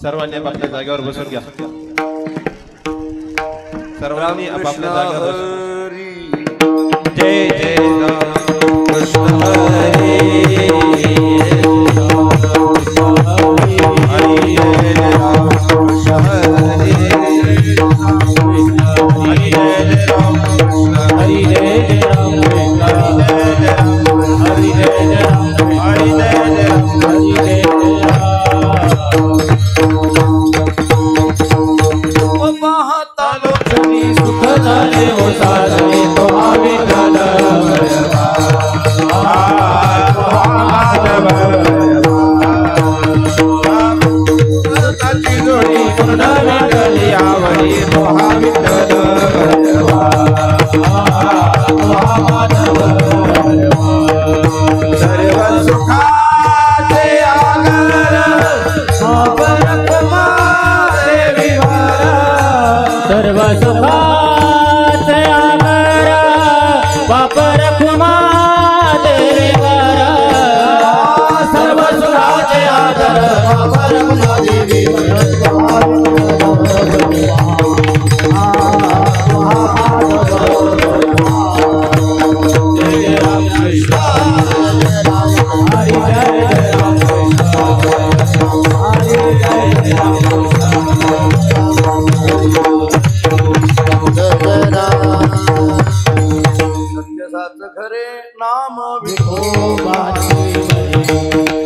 सर्वांनी आपल्या जागेवर बसून घ्या. सर्वांनी आपल्या जागेवर बसून. जय जय राम कृष्ण हरी हरी जय राम कृष्ण हरी हरी जय राम कृष्ण हरी जय राम हरी जय राम हरी जय राम हरी जय सुख झाले हो सारे तो जोडी पुन्हा विठ्ठली आवडी सर्व सुखाचे आगर सर्व सुखाचे आगर वापर कुमा देवीवर सर्व सुखाचे आगर वापर कुमा देवीवर जय राम कृष्ण हरी जय राम कृष्ण हरी जय राम सत्य खरे नाम विठोबाचे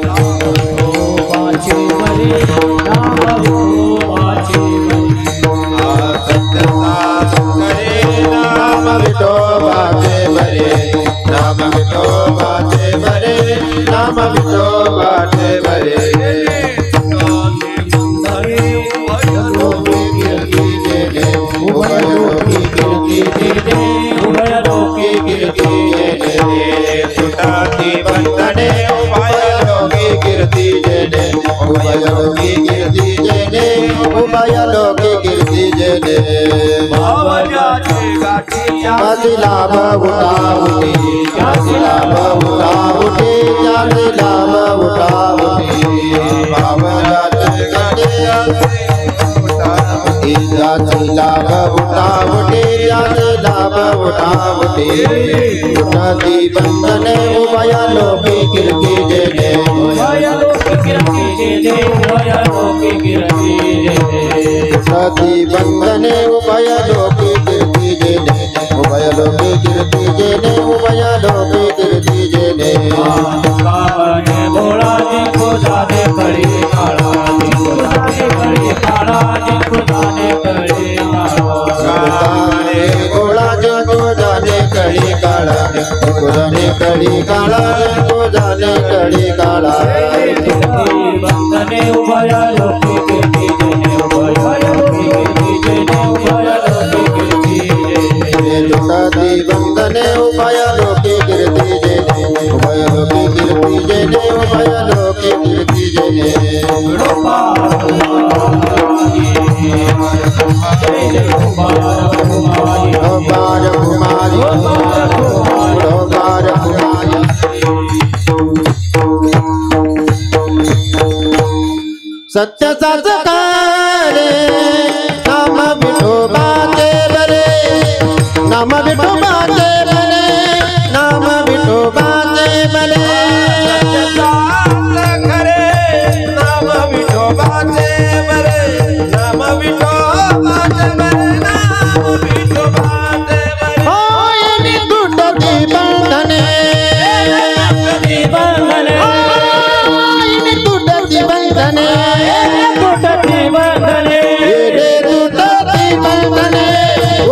नाम विठोबाचे बरे नाम विठोबाचे बरे नाम विठोबाचे बरे नाम विठोबाचे बरे नाम विठोबाचे बरे सुटाती बंधने उभय लोकी कीर्ति जने उभय लोकी कीर्ति जने उभय लोकी कीर्ति जने भावजाचे गाठिया लाभ उठावती जाति लाभ उठावती जाति लाभ उठावती भावजाचे गाठिया जाति लाभ उठावती जाति लाभ उठावती सुटाती बंधने उभय लोकी कीर्ति जने उभय लोकी कीर्ति जने उभय लोकी कीर्ति जने सुटाती बंधने उभय लोकी कीर्ति जने उभय लोकी कीर्ति जने उभय लोकी कीर्ति जने कावने भोला जी को जाने पड़ी काला जी को जाने पड़ी काला जी को जाने पड़ी कावने भोला जी को जाने कड़ी काला को जाने कड़ी काला को जाने कड़ी काला बंधने उभय लोकी कीर्ति जने उभय लोकी कीर्ति जने उभय लोकी कीर्ति जने लुटाती बंधने उभय लोकी कीर्ति जने उभय लोकी कीर्ति जने उभय लोकी कीर्ति जने सत्य साचकारे नाम विठोबाचे बरे नाम विठोबाचे बरे नाम विठोबाचे बरे सत्य साचकारे नाम विठोबाचे बरे नाम विठोबाचे बरे नाम विठोबाचे बरे होय नि तुटती बंधने बंधने होय नि तुटती बंधने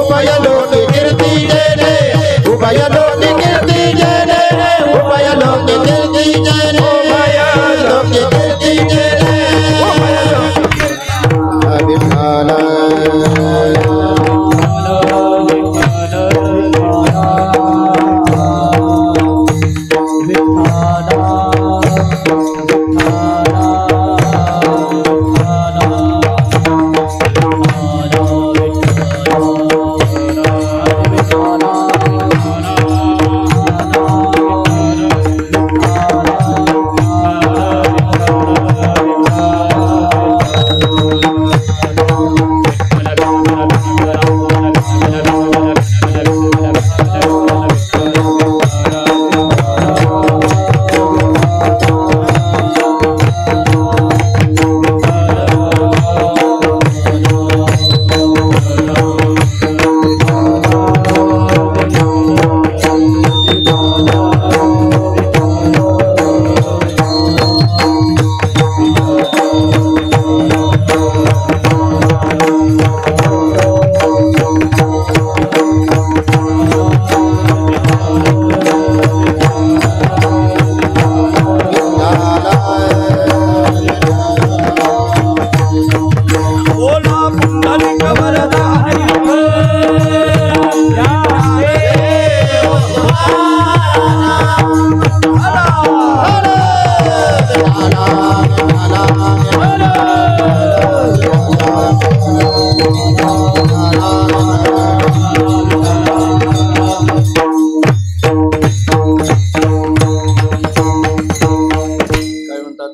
उभय लोकी कीर्ति जने उभय लोकी कीर्ति जने उभय लोकी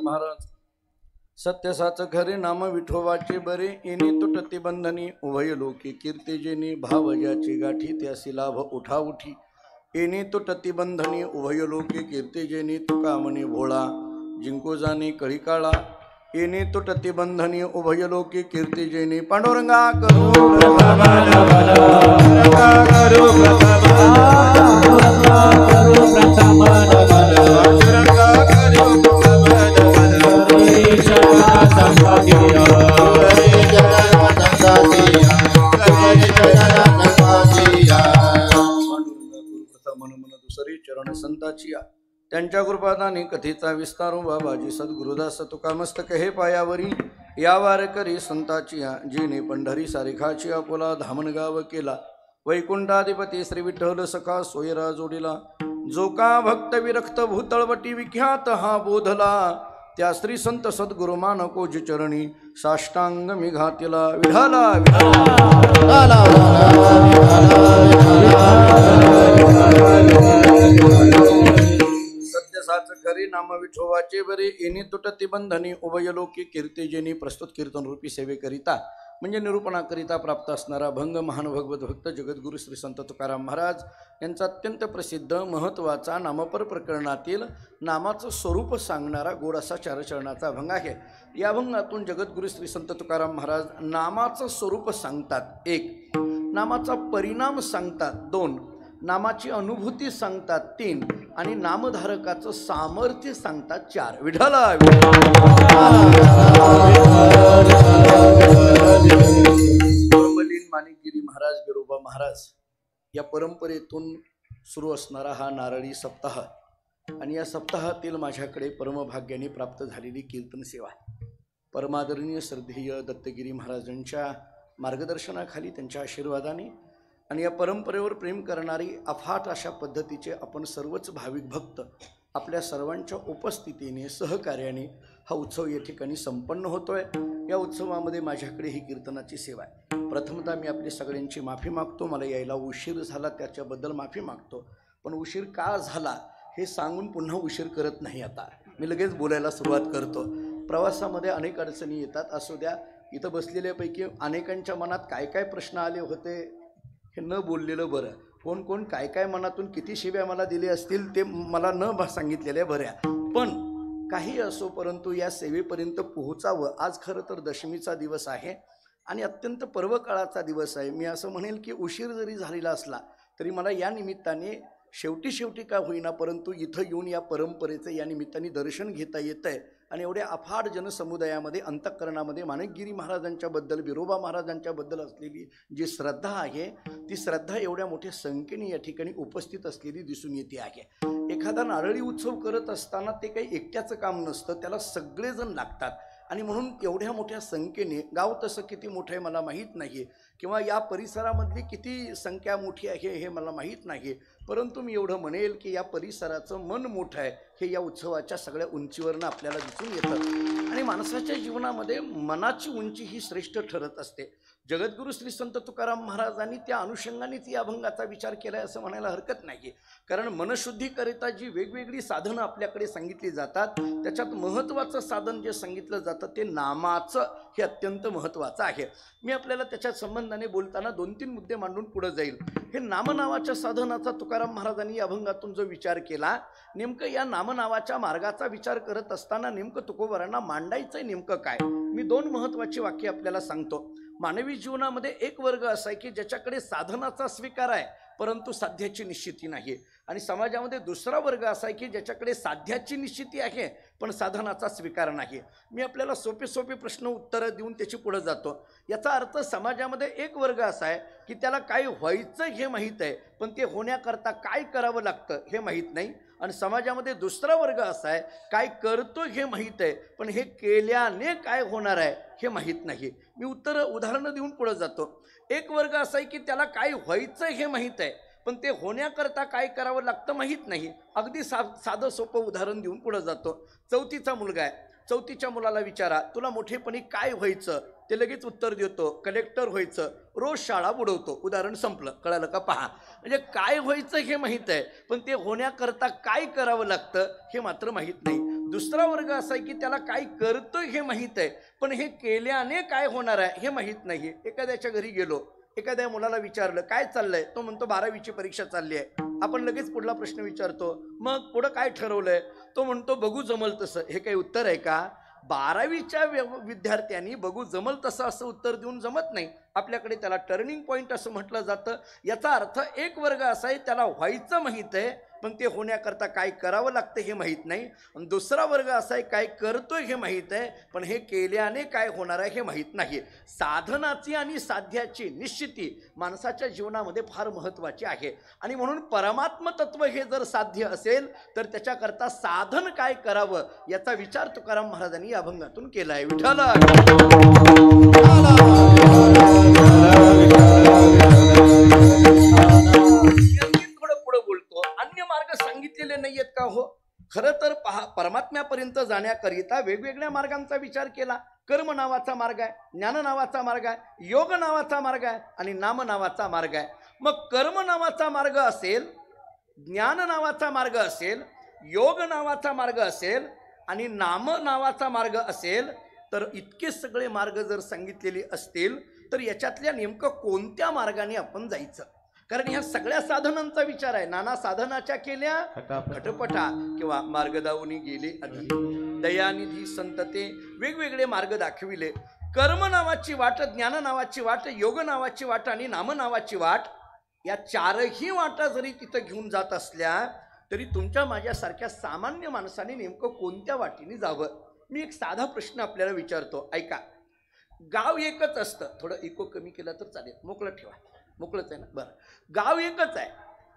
महाराज सत्यसाच खरे नाम विठोबाचे बरे येणे तुटती बंधनी उभय लोकी कीर्ती जेनी भाव ज्याची गाठी त्यासी लाभ उठा उठी येणे तुटती बंधनी उभय लोकी कीर्ती जेनी तुका म्हणे भोळा जिंको जाणे कळी काळा येणे तुटती बंधनी उभय लोकी कीर्ती जेनी पांडुरंगा करू चरण संताची त्यांच्या कृपादानी कथेचा विस्तारो बाबाजी सद्गुरुदास तुका मस्तक हे पायावरी या वारकरी संताची जिने पंढरी सारिखाची आपोला धामणगाव केला वैकुंठाधिपती श्री विठ्ठल सखा सोयरा जोडीला जो का भक्त विरक्त भूतळवटी विख्यात हा बोधला त्या श्री संत सद्गुरु मानकोजी चरणी साष्टांग मी घातिला विढाला सत्यसाच खरी नाम विठोबाचे बरे येणे तुटती बंधनी उभयलोकी कीर्ती जेनी प्रस्तुत कीर्तन रूपी सेवेकरिता म्हणजे निरूपणाकरिता प्राप्त असणारा भंग महान भगवत भक्त जगद्गुरु श्री संत तुकाराम महाराज यांचा अत्यंत प्रसिद्ध महत्त्वाचा नामपर प्रकरणातील नामाचं स्वरूप सांगणारा गोड असा चारचरणाचा भंग आहे. या भंगातून जगद्गुरु श्री संत तुकाराम महाराज नामाचं स्वरूप सांगतात 1, नामाचा परिणाम सांगतात 2, नामाची अनुभूती सांगतात 3 आणि नामधारकाचं सामर्थ्य सांगतात 4. विठ्ठला माणिकगिरी महाराज बिरोबा महाराज या परंपरेतून सुरू असणारा हा नारळी सप्ताह आणि या सप्ताहातील माझ्याकडे परमभाग्याने प्राप्त झालेली कीर्तन सेवा परमादरणीय श्रद्धेय दत्तगिरी महाराजांच्या मार्गदर्शनाखाली त्यांच्या आशीर्वादाने आणि या परंपरेवर प्रेम करणारी अफाट अशा पद्धतीचे आपण सर्वच भाविक भक्त आपल्या सर्वांच्या उपस्थितीने सहकार्याने हा उत्सव या ठिकाणी संपन्न होतोय. या उत्सवामध्ये माझ्याकडे ही कीर्तनाची सेवा आहे. प्रथमतः मी आपली सगळ्यांची माफी मागतो. मला यायला उशीर झाला त्याच्याबद्दल माफी मागतो. पण उशीर का झाला हे सांगून पुन्हा उशीर करत नाही. आता मी लगेच बोलायला सुरुवात करतो. प्रवासामध्ये अनेक अडचणी येतात. असू द्या, इथं बसलेल्यापैकी अनेकांच्या मनात काय काय प्रश्न आले होते हे न बोललेलं बरं. कोण कोण काय काय मनातून किती शिव्या मला दिले असतील ते मला न सांगितलेल्या बऱ्या. पण काही असो, परंतु या सेवेपर्यंत पोहोचावं. आज खरं तर दशमीचा दिवस आहे आणि अत्यंत पर्वकाळाचा दिवस आहे. मी असं म्हणेल की उशीर जरी झालेला असला तरी मला या निमित्ताने शेवटी का होईना परंतु इथं येऊन या परंपरेचं या निमित्ताने दर्शन घेता येतं आहे. आणि एवढ्या अफाट जनसमुदायामध्ये अंतःकरणामध्ये माणिकगिरी महाराजांच्याबद्दल बिरोबा महाराजांच्याबद्दल असलेली जी श्रद्धा आहे ती श्रद्धा एवढ्या मोठ्या संख्येने या ठिकाणी उपस्थित असलेली दिसून येते आहे. एखादा नारळी उत्सव करत असताना ते काही एकट्याचं काम नसतं, त्याला सगळेजण लागतात. आणि म्हणून एवढ्या मोठ्या संख्येने, गाव तसं किती मोठं आहे मला माहीत नाही किंवा या परिसरामधली किती संख्या मोठी आहे हे मला माहीत नाही, परंतु मी एवढं म्हणेल की या परिसराचं मन मोठं आहे हे या उत्सवाच्या सगळ्या उंचीवरनं आपल्याला दिसून येतं. आणि माणसाच्या जीवनामध्ये मनाची उंची ही श्रेष्ठ ठरत असते. जगद्गुरु श्री संत तुकाराम महाराजांनी त्या अनुषंगानेच या अभंगाचा विचार केला असं म्हणायला हरकत नाही. कारण मनशुद्धीकरिता जी वेगवेगळी साधनं आपल्याकडे सांगितली जातात त्याच्यात महत्त्वाचं साधन जे सांगितलं जातं ते नामाचं हे अत्यंत महत्त्वाचं आहे. मी आपल्याला त्याच्या संबंधाने बोलताना 2-3 मुद्दे मांडून पुढे जाईल. हे नामनावाच्या साधनाचा तुकाराम महाराजांनी या अभंगातून जो विचार केला, नेमकं या नामनावाच्या मार्गाचा विचार करत असताना नेमकं तुकोबारांना मांडायचंय नेमकं काय. मी 2 महत्त्वाची वाक्य आपल्याला सांगतो. मानवी जीवनामध्ये एक वर्ग असा आहे की ज्याच्याकडे साधनाचा स्वीकार आहे परंतु साध्याची निश्चिती नाही. आणि समाजामध्ये दुसरा वर्ग असा आहे की ज्याच्याकडे साध्याची निश्चिती आहे पण साधनाचा स्वीकार नाही. मी आपल्याला सोपे प्रश्न उत्तरं देऊन त्याची पुढे जातो. याचा अर्थ समाजामध्ये एक वर्ग असा आहे की त्याला काय व्हायचं हे माहीत आहे पण ते होण्याकरता काय करावं लागतं हे माहीत नाही. आणि समाजामध्ये दुसरा वर्ग असा आहे काय करतो हे माहीत आहे पण हे केल्याने काय होणार आहे हे माहीत नाही. मी उदाहरणं देऊन पुढे जातो. एक वर्ग असा आहे की त्याला काय व्हायचं हे माहीत आहे पण ते होण्याकरता काय करावं लागतं माहीत नाही. अगदी साधं सोपं उदाहरण देऊन पुढे जातो. 4थीचा मुलगा आहे. 4थीच्या मुलाला विचारा तुला मोठेपणी काय व्हायचं, ते लगेच उत्तर देतो कलेक्टर व्हायचं, रोज शाळा बुडवतो. उदाहरण संपलं. कळालं का? पहा, म्हणजे काय व्हायचं हे माहीत आहे पण ते होण्याकरता काय करावं लागतं हे मात्र माहीत नाही. दुसरा वर्ग असा आहे की त्याला काय करतोय हे माहीत आहे, पण हे केल्याने काय होणार आहे हे माहीत नाही. एखाद्याच्या घरी गेलो, एखाद्या मुलाला विचारलं काय चाललंय, तो म्हणतो 12वीची परीक्षा चालली आहे. आपण लगेच पुढला प्रश्न विचारतो, मग पुढं काय ठरवलंय, तो म्हणतो बघू जमल तसं. हे काही उत्तर आहे का? 12वीच्या विद्यार्थ्यांनी बघू जमल तसं असं उत्तर देऊन जमत नाही. आपल्याकडे त्याला टर्निंग पॉईंट असं म्हटलं जातं. याचा अर्थ एक वर्ग असा आहे त्याला व्हायचं माहीत आहे, पण ते होण्याकरता काय करावं लागतं हे माहीत नाही. आणि दुसरा वर्ग असा आहे काय करतोय हे माहीत आहे, पण हे केल्याने काय होणार आहे हे माहीत नाही. साधनाची आणि साध्याची निश्चिती माणसाच्या जीवनामध्ये फार महत्त्वाची आहे. आणि म्हणून परमात्म तत्व हे जर साध्य असेल तर त्याच्याकरता साधन काय करावं याचा विचार तुकाराम महाराजांनी या अभंगातून केला आहे. विठ्ठल सांगितलेले नाहीयेत का हो? खरं तर पहा, परमात्म्यापर्यंत जाण्याकरिता वेगवेगळ्या मार्गांचा विचार केला. कर्म नावाचा मार्ग आहे, ज्ञान नावाचा मार्ग आहे, योग नावाचा मार्ग आहे आणि नाम नावाचा मार्ग आहे. मग कर्म नावाचा मार्ग असेल, ज्ञान नावाचा मार्ग असेल, योग नावाचा मार्ग असेल आणि नाम नावाचा मार्ग असेल, तर इतके सगळे मार्ग जर सांगितलेले असतील तर याच्यातल्या नेमकं कोणत्या मार्गाने आपण जायचं? कारण ह्या सगळ्या साधनांचा विचार आहे. नाना साधनाच्या केल्या खटपटा किंवा मार्ग दावूनी गेले आधी, दयानिधी संतते वेगवेगळे मार्ग दाखविले. कर्म नावाची वाट, ज्ञान नावाची वाट, योग नावाची वाट आणि नाम नावाची वाट, या चारही वाटा जरी तिथं घेऊन जात असल्या तरी तुमच्या माझ्यासारख्या सामान्य माणसाने नेमकं कोणत्या वाटेने जावं? मी एक साधा प्रश्न आपल्याला विचारतो, ऐका. गाव एकच असतं, थोडं इको कमी केलं तर चालेल, मोकळं ठेवा, मोकळंच आहे ना, बरं. गाव एकच आहे,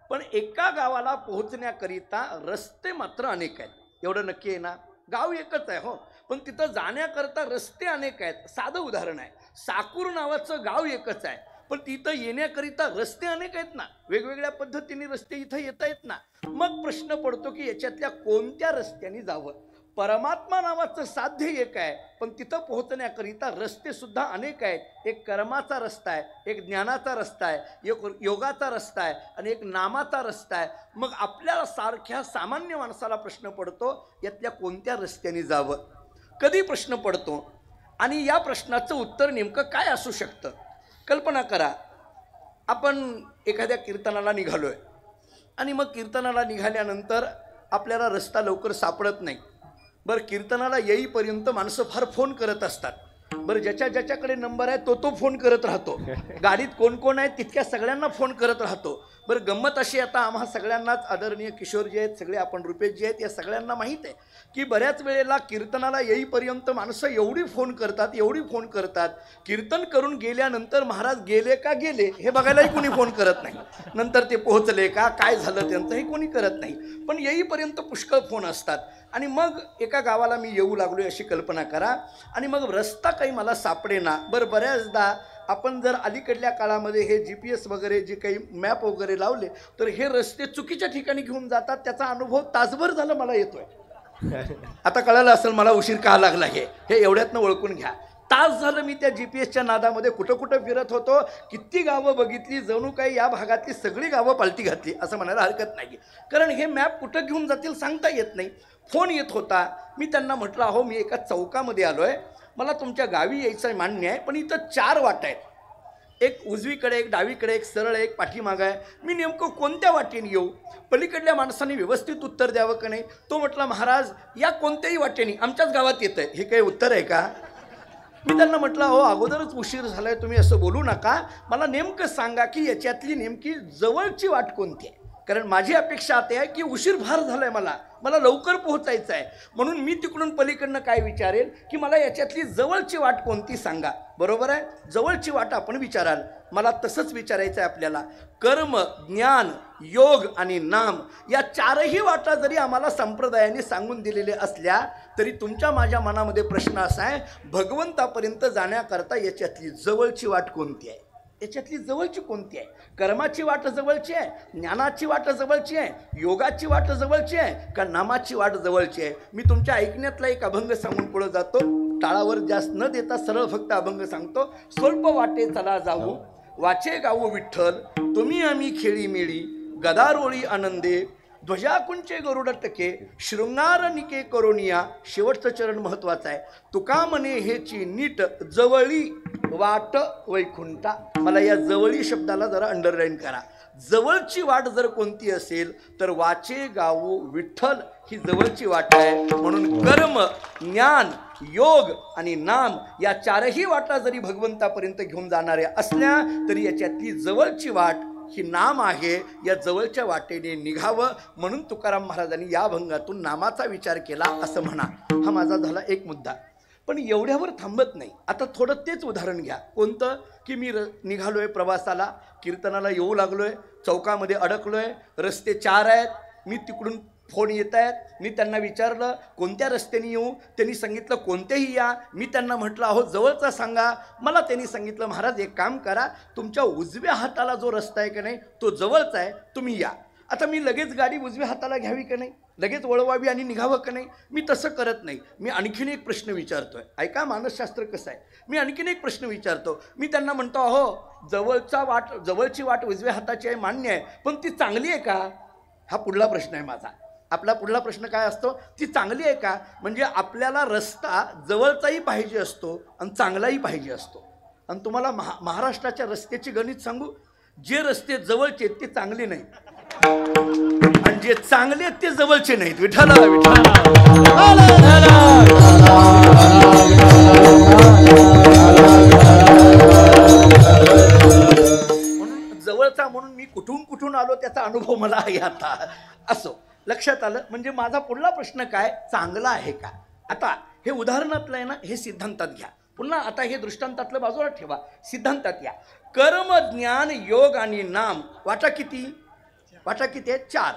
पण एका गावाला पोहोचण्याकरिता रस्ते मात्र अनेक आहेत. एवढं नक्की आहे ना? गाव एकच आहे हो, पण तिथं जाण्याकरता रस्ते अनेक आहेत. साधं उदाहरण आहे, साकूर नावाचं गाव एकच आहे, पण तिथं येण्याकरिता रस्ते अनेक आहेत ना, वेगवेगळ्या पद्धतीने रस्ते इथं येता येत ना. मग प्रश्न पडतो की याच्यातल्या कोणत्या रस्त्याने जावं? परमात्मा नावाचं साध्य एक आहे, पण तिथं पोहोचण्याकरिता रस्ते सुद्धा अनेक आहेत. एक कर्माचा रस्ता आहे, एक ज्ञानाचा रस्ता आहे, एक योगाचा रस्ता आहे आणि एक नामाचा रस्ता आहे. मग आपल्याला सारख्या सामान्य माणसाला प्रश्न पडतो यातल्या कोणत्या रस्त्याने जावं? कधी प्रश्न पडतो आणि या प्रश्नाचं उत्तर नेमकं काय असू शकतं? कल्पना करा, आपण एखाद्या कीर्तनाला निघालोय आणि मग कीर्तनाला निघाल्यानंतर आपल्याला रस्ता लवकर सापडत नाही. बरं, कीर्तनाला येईपर्यंत माणसं फार फोन करत असतात. बरं, ज्याच्याकडे नंबर आहे तो फोन करत राहतो. गाडीत कोण कोण आहे तितक्या सगळ्यांना फोन करत राहतो. बरं, गंमत अशी, आता आम्हा सगळ्यांनाच आदरणीय किशोरजी आहेत, सगळे आपण रुपेशजी आहेत, या सगळ्यांना माहीत आहे की बऱ्याच वेळेला कीर्तनाला येईपर्यंत माणसं एवढी फोन करतात, कीर्तन करून गेल्यानंतर महाराज गेले का गेले हे बघायलाही कोणी फोन करत नाही. नंतर ते पोहोचले का, काय झालं त्यांचं हे कोणी करत नाही. पण येईपर्यंत पुष्कळ फोन असतात. आणि मग एका गावाला मी येऊ लागलोय अशी कल्पना करा, आणि मग रस्ता काही मला सापडेना. बरं, बऱ्याचदा आपण जर अलीकडल्या काळामध्ये हे GPS वगैरे जे काही मॅप वगैरे लावले तर हे रस्ते चुकीच्या ठिकाणी घेऊन जातात. त्याचा अनुभव तासभर झालं मला येतोय. आता कळालं असेल मला उशीर का लागला हे एवढ्यातनं ओळखून घ्या. तास झालं मी त्या GPSच्या नादामध्ये कुठं फिरत होतो. किती गावं बघितली, जणू काही या भागातली सगळी गावं पालटी घातली असं म्हणायला हरकत नाही. कारण हे मॅप कुठं घेऊन जातील सांगता येत नाही. फोन येत होता, मी त्यांना म्हटलं, अहो मी एका चौकामध्ये आलो आहे, मला तुमच्या गावी यायचं मान्य आहे, पण इथं 4 वाटा आहेत, एक उजवीकडे, एक डावीकडे, एक सरळ, एक पाठीमागं आहे, मी नेमकं कोणत्या वाटेने येऊ? पलीकडल्या माणसाने व्यवस्थित उत्तर द्यावं का नाही? तो म्हटला, महाराज या कोणत्याही वाटेने आमच्याच गावात येतं आहे. हे काही उत्तर आहे का? मी त्यांना म्हटलं, हो अगोदरच उशीर झालाय, तुम्ही असं बोलू नका, मला नेमकं सांगा की याच्यातली नेमकी जवळची वाट कोणती आहे? कारण माझी अपेक्षा आता आहे की उशीर फार झालाय, मला लवकर पोहोचायचं आहे, म्हणून मी तिकडून पलीकडनं काय विचारेल की मला याच्यातली जवळची वाट कोणती सांगा. बरोबर आहे, जवळची वाट आपण विचाराल. मला तसंच विचारायचं आहे आपल्याला. कर्म, ज्ञान, योग आणि नाम या 4ही वाटा जरी आम्हाला संप्रदायाने सांगून दिलेल्या असल्या तरी तुमच्या माझ्या मनामध्ये प्रश्न असा आहे, भगवंतापर्यंत जाण्याकरता याच्यातली जवळची वाट कोणती आहे? याच्यातली जवळची कोणती आहे? कर्माची वाट जवळची आहे, ज्ञानाची वाट जवळची आहे, योगाची वाट जवळची आहे का नामाची वाट जवळची आहे? मी तुमच्या ऐकण्यातला एक अभंग सांगून पुढे जातो. टाळावर जास्त न देता सरळ फक्त अभंग सांगतो. स्वल्प वाटे चला जाऊ, वाचे गाऊ विठ्ठल, तुम्ही आम्ही खेळी मिळी, गदारोळी आनंदे, ध्वजाकुंचे गरुडटके शृंगार निके करोनिया. शेवटचं चरण महत्वाचं आहे. तुका म्हणे हेची नीट जवळी वाट वैकुंठा. मला या जवळी शब्दाला जरा अंडरलाईन करा. जवळची वाट जर कोणती असेल तर वाचे गावो विठ्ठल ही जवळची वाट आहे. म्हणून कर्म, ज्ञान, योग आणि नाम या चारही वाटा जरी भगवंतापर्यंत घेऊन जाणाऱ्या असल्या तरी याच्यातली जवळची वाट ही नाम आहे. या जवळच्या वाटेने निघावं म्हणून तुकाराम महाराजांनी या भंगातून नामाचा विचार केला असं म्हणा. हा माझा झाला एक मुद्दा. पण एवढ्यावर थांबत नाही. आता थोडं तेच उदाहरण घ्या. कोणतं? की मी निघालोय प्रवासाला, कीर्तनाला येऊ लागलोय, चौकामध्ये अडकलोय, रस्ते 4 आहेत, मी तिकडून फोन येत आहेत, मी त्यांना विचारलं कोणत्या रस्त्याने येऊ, त्यांनी सांगितलं कोणतेही या. मी त्यांना म्हटलं अहो जवळचा सांगा. मला त्यांनी सांगितलं महाराज एक काम करा, तुमच्या उजव्या हाताला जो रस्ता आहे का नाही तो जवळचा आहे, तुम्ही या. आता मी लगेच गाडी उजव्या हाताला घ्यावी का नाही, लगेच वळवावी आणि निघावं का नाही? मी तसं करत नाही. मी आणखीन एक प्रश्न विचारतोय. ऐका मानसशास्त्र कसं आहे. मी आणखीन एक प्रश्न विचारतो. मी त्यांना म्हणतो अहो जवळची वाट उजव्या हाताची आहे मान्य आहे, पण ती चांगली आहे का? हा पुढला प्रश्न आहे माझा. आपला पुढला प्रश्न काय असतो? ती चांगली आहे का? म्हणजे आपल्याला रस्ता जवळचाही पाहिजे असतो आणि चांगलाही पाहिजे असतो. आणि तुम्हाला महाराष्ट्राच्या रस्त्याची गणित सांगू, जे रस्ते जवळचे ते चांगले नाहीत आणि जे चांगले आहेत ते जवळचे नाहीत. विठ्ठला म्हणून जवळचा म्हणून मी कुठून आलो त्याचा अनुभव मला आहे आता. असो लक्षात आलं. म्हणजे माझा पुढला प्रश्न काय, चांगला आहे का? आता हे उदाहरणातलं आहे ना, हे सिद्धांतात घ्या. पुन्हा आता हे दृष्टांतातलं बाजूला ठेवा, सिद्धांतात या. कर्म, ज्ञान, योग आणि नाम वाटा किती आहेत? 4.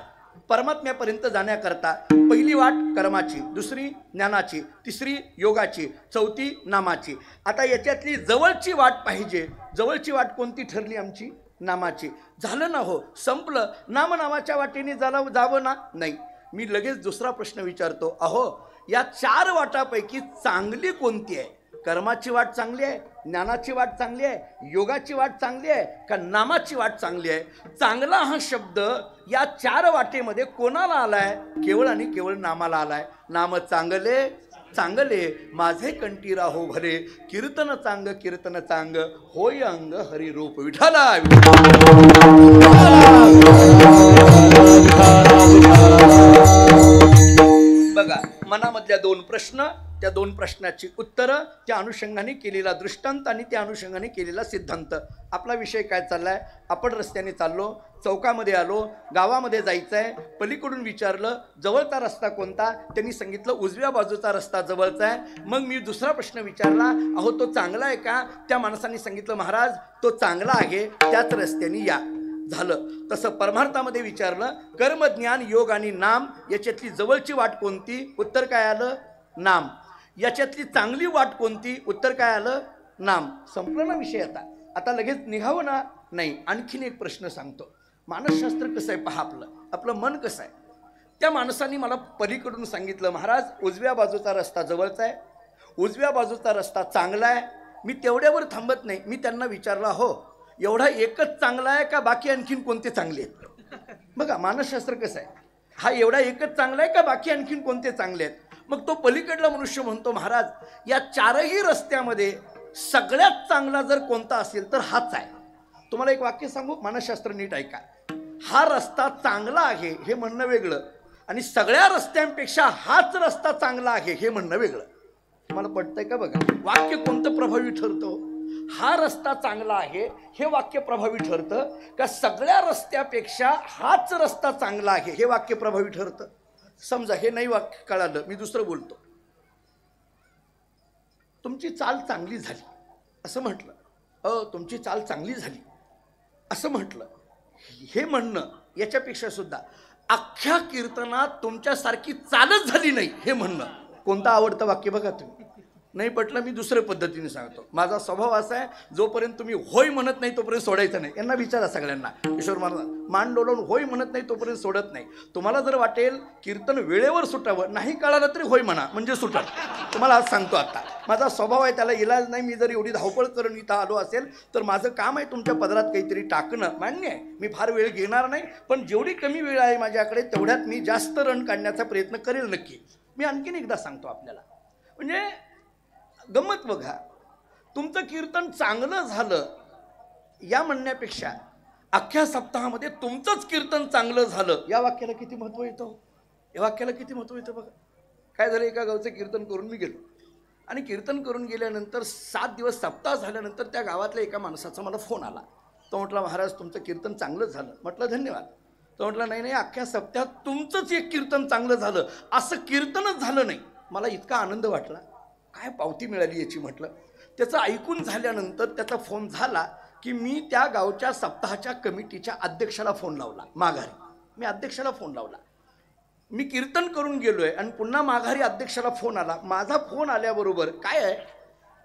परमात्म्यापर्यंत जाण्याकरता पहिली वाट कर्माची, दुसरी ज्ञानाची, तिसरी योगाची, चौथी नामाची. आता याच्यातली जवळची वाट पाहिजे. जवळची वाट कोणती ठरली आमची? नामाची. झालं ना हो, संपलं. नामाच्या वाटेने जावं ना? नाही. मी लगेच दुसरा प्रश्न विचारतो. अहो या 4 वाटापैकी चांगली कोणती आहे? कर्माची वाट चांगली आहे, ज्ञानाची वाट चांगली आहे, योगाची वाट चांगली आहे का नामाची वाट चांगली आहे? चांगला हा शब्द या 4 वाटेमध्ये कोणाला आलाय? केवळ आणि केवळ नामाला आलाय. नाम चांगले माझे कंठी राहो भरे, कीर्तन चांग होय अंग हरिरूप. विठाला बघा, मनामधल्या 2 प्रश्न, त्या 2 प्रश्नाची उत्तरं, त्या अनुषंगाने केलेला दृष्टांत आणि त्या अनुषंगाने केलेला सिद्धांत. आपला विषय काय चाललाय? आपण रस्त्याने चाललो, चौकामध्ये आलो, गावामध्ये जायचं आहे, पलीकडून विचारलं जवळचा रस्ता कोणता, त्यांनी सांगितलं उजव्या बाजूचा रस्ता जवळचा आहे. मग मी दुसरा प्रश्न विचारला, अहो तो चांगला आहे का? त्या माणसाने सांगितलं महाराज तो चांगला आहे, त्याच रस्त्याने या. झालं. तसं परमार्थामध्ये विचारलं कर्म, ज्ञान, योग आणि नाम याच्यातली जवळची वाट कोणती? उत्तर काय आलं? नाम. याच्यातली चांगली वाट कोणती? उत्तर काय आलं? नाम. संपूर्ण विषय. आता लगेच निघावं ना? नाही. आणखीन एक प्रश्न सांगतो. मानसशास्त्र कसं आहे पहा. आपलं मन कसं आहे. त्या माणसाने मला पलीकडून सांगितलं महाराज उजव्या बाजूचा रस्ता जवळचा आहे, उजव्या बाजूचा रस्ता चांगला आहे. मी तेवढ्यावर थांबत नाही. मी त्यांना विचारला हो एवढा एकच चांगला आहे का बाकी आणखीन कोणते चांगले आहेत? बघा मानसशास्त्र कसं आहे. हा एवढा एकच चांगला आहे का बाकी आणखीन कोणते चांगले आहेत? मग तो पलीकडला मनुष्य म्हणतो महाराज या 4ही रस्त्यामध्ये सगळ्यात चांगला जर कोणता असेल तर हाच आहे. तुम्हाला एक वाक्य सांगू, मानसशास्त्र नीट ऐका. हा रस्ता चांगला आहे हे म्हणणं वेगळं आणि सगळ्या रस्त्यांपेक्षा हाच रस्ता चांगला आहे हे म्हणणं वेगळं. तुम्हाला पटतंय का? बघा वाक्य कोणतं प्रभावी ठरतं. हा रस्ता चांगला आहे हे वाक्य प्रभावी ठरतं का सगळ्या रस्त्यापेक्षा हाच रस्ता चांगला आहे हे वाक्य प्रभावी ठरतं? समजा हे नाही वाक्य कळालं, मी दुसरं बोलतो. तुमची चाल चांगली झाली असं म्हटलं, तुमची चाल चांगली झाली असं म्हटलं, हे म्हणणं याच्यापेक्षा सुद्धा अख्ख्या कीर्तनात तुमच्यासारखी चालच झाली नाही हे म्हणणं कोणतं आवडतं वाक्य? बघा तुम्ही. नाही पटलं मी दुसऱ्या पद्धतीने सांगतो. माझा स्वभाव असा आहे जोपर्यंत तुम्ही होय म्हणत नाही तोपर्यंत सोडायचं नाही. यांना विचारा सगळ्यांना. किशोर महाराज मान डोलवून होय म्हणत नाही तोपर्यंत सोडत नाही. तुम्हाला जर वाटेल कीर्तन वेळेवर सुटावं, नाही कळालं तरी होय म्हणा म्हणजे सुटा. तुम्हाला आज सांगतो. आता माझा स्वभाव आहे, त्याला इलाज नाही. मी जर एवढी धावपळ करून इथं आलो असेल तर माझं काम आहे तुमच्या पदरात काहीतरी टाकणं, मान्य आहे. मी फार वेळ घेणार नाही, पण जेवढी कमी वेळ आहे माझ्याकडे तेवढ्यात मी जास्त रन काढण्याचा प्रयत्न करेल नक्की. मी आणखीन एकदा सांगतो आपल्याला, म्हणजे गंमत बघा, तुमचं कीर्तन चांगलं झालं या म्हणण्यापेक्षा अख्ख्या सप्ताहामध्ये तुमचंच कीर्तन चांगलं झालं या वाक्याला किती महत्त्व येतं. या वाक्याला किती महत्त्व येतं बघा. काय झालं, एका गावचं कीर्तन करून मी गेलो आणि कीर्तन करून गेल्यानंतर 7 दिवस सप्ताह झाल्यानंतर त्या गावातल्या एका माणसाचा मला फोन आला. तो म्हटला, महाराज तुमचं कीर्तन चांगलं झालं. म्हटलं धन्यवाद. तो म्हटला, नाही नाही, अख्ख्या सप्त्यात तुमचंच एक कीर्तन चांगलं झालं, असं कीर्तनच झालं नाही. मला इतका आनंद वाटला, काय पावती मिळाली याची. म्हटलं त्याचं ऐकून झाल्यानंतर त्याचा फोन झाला की मी त्या गावच्या सप्ताहाच्या कमिटीच्या अध्यक्षाला फोन लावला. माघारी मी अध्यक्षाला फोन लावला. मी कीर्तन करून गेलोय आणि पुन्हा माघारी अध्यक्षाला फोन आला. माझा फोन आल्याबरोबर काय आहे,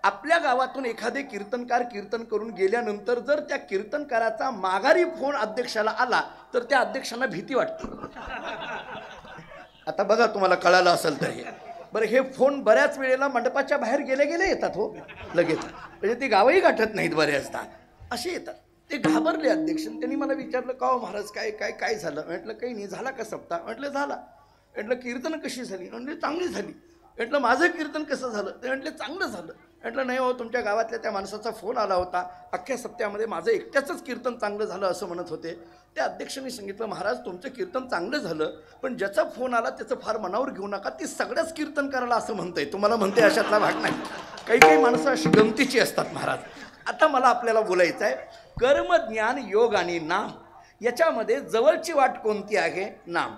आपल्या गावातून एखादे कीर्तनकार कीर्तन करून गेल्यानंतर जर त्या कीर्तनकाराचा माघारी फोन अध्यक्षाला आला तर त्या अध्यक्षांना भीती वाटते. आता बघा, तुम्हाला कळालं असेल तर हे बरं, हे फोन बऱ्याच वेळेला मंडपाच्या बाहेर गेले गेले येतात हो लगेच, म्हणजे ते गावही गाठत नाहीत, बऱ्याचदा असे येतात. ते घाबरले अध्यक्ष. त्यांनी मला विचारलं, का हो महाराज काय काय काय झालं. म्हटलं काही नाही. झाला का सप्ताह. म्हटलं झाला. म्हटलं कीर्तन कशी झाली. म्हटलं चांगली झाली. म्हटलं माझं कीर्तन कसं झालं. ते म्हटलं चांगलं झालं. म्हटलं नाही हो, तुमच्या गावातल्या त्या माणसाचा फोन आला होता, अख्ख्या सप्त्यामध्ये माझं एकट्याचंच कीर्तन चांगलं झालं असं म्हणत होते. त्या अध्यक्षांनी सांगितलं, महाराज तुमचं कीर्तन चांगलं झालं, पण ज्याचा फोन आला त्याचं फार मनावर घेऊ नका, ती सगळ्याच कीर्तन करायला असं म्हणतंय. तुम्हाला म्हणते अशातला भाग नाही. काही काही माणसं अशी गमतीची असतात महाराज. आता मला आपल्याला बोलायचं आहे, कर्म ज्ञान योग आणि नाम याच्यामध्ये जवळची वाट कोणती आहे. नाम.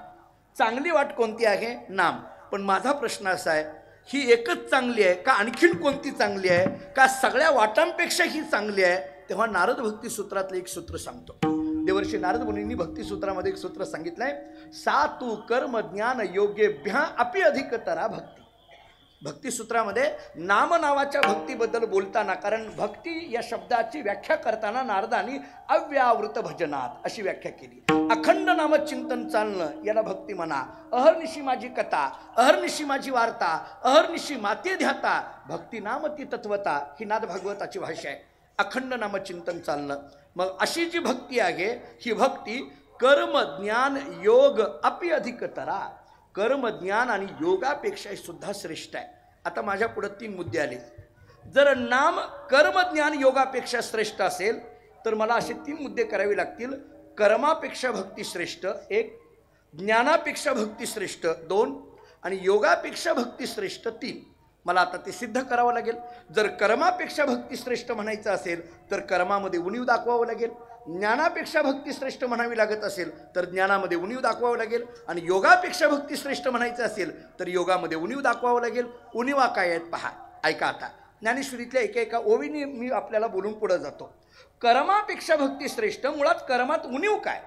चांगली वाट कोणती आहे. नाम. पण माझा प्रश्न असा आहे, ही एकच चांगली आहे का आणखीन कोणती चांगली आहे, का सगळ्या वाटांपेक्षा ही चांगली आहे. तेव्हा नारद भक्ती सूत्रातलं एक सूत्र सांगतो. देवर्षी नारद मुनींनी भक्ती सूत्रामध्ये एक सूत्र सांगितलंय, सा तू कर्म ज्ञान योग्येभ्य अपि अधिकतरा भक्ती. भक्ती सूत्रामध्ये नाम नावाच्या भक्तीबद्दल बोलताना, कारण भक्ती या शब्दाची व्याख्या करताना नारदांनी अव्यावृत भजनात अशी व्याख्या केली. अखंड नामचिंतन चालणं याला भक्ती म्हणा. अहर्निशी माझी कथा, अहर्निशी माझी वार्ता, अहर्निशी माते ध्याता, भक्ती नाम ती तत्वता, ही नाद भागवताची भाषा आहे. अखंड नामचिंतन चालणं. मग अशी जी भक्ती आहे, ही भक्ती कर्म ज्ञान योग अपि अधिकतरा, कर्म ज्ञान आणि योगापेक्षा सुद्धा श्रेष्ठ आहे. आता माझ्या पुढे 3 मुद्दे आले. जर नाम कर्म ज्ञान योगापेक्षा श्रेष्ठ असेल तर मला असे 3 मुद्दे करावे लागतील. कर्मापेक्षा भक्ती श्रेष्ठ 1, ज्ञानापेक्षा भक्ती श्रेष्ठ 2 आणि योगापेक्षा भक्ती श्रेष्ठ 3. मला आता ते सिद्ध करावं लागेल. जर कर्मापेक्षा भक्ती श्रेष्ठ म्हणायचं असेल तर कर्मामध्ये उणीव दाखवावं लागेल. ज्ञानापेक्षा भक्ती श्रेष्ठ म्हणावी लागत असेल तर ज्ञानामध्ये उणीव दाखवावं लागेल. आणि योगापेक्षा भक्ती श्रेष्ठ म्हणायचं असेल तर योगामध्ये उणीव दाखवावं लागेल. उणीवा काय आहेत पहा, ऐका. आता ज्ञानेश्वरीतल्या एका ओवीने मी आपल्याला बोलून पुढे जातो. कर्मापेक्षा भक्ती श्रेष्ठ, मुळात कर्मात उणीव काय.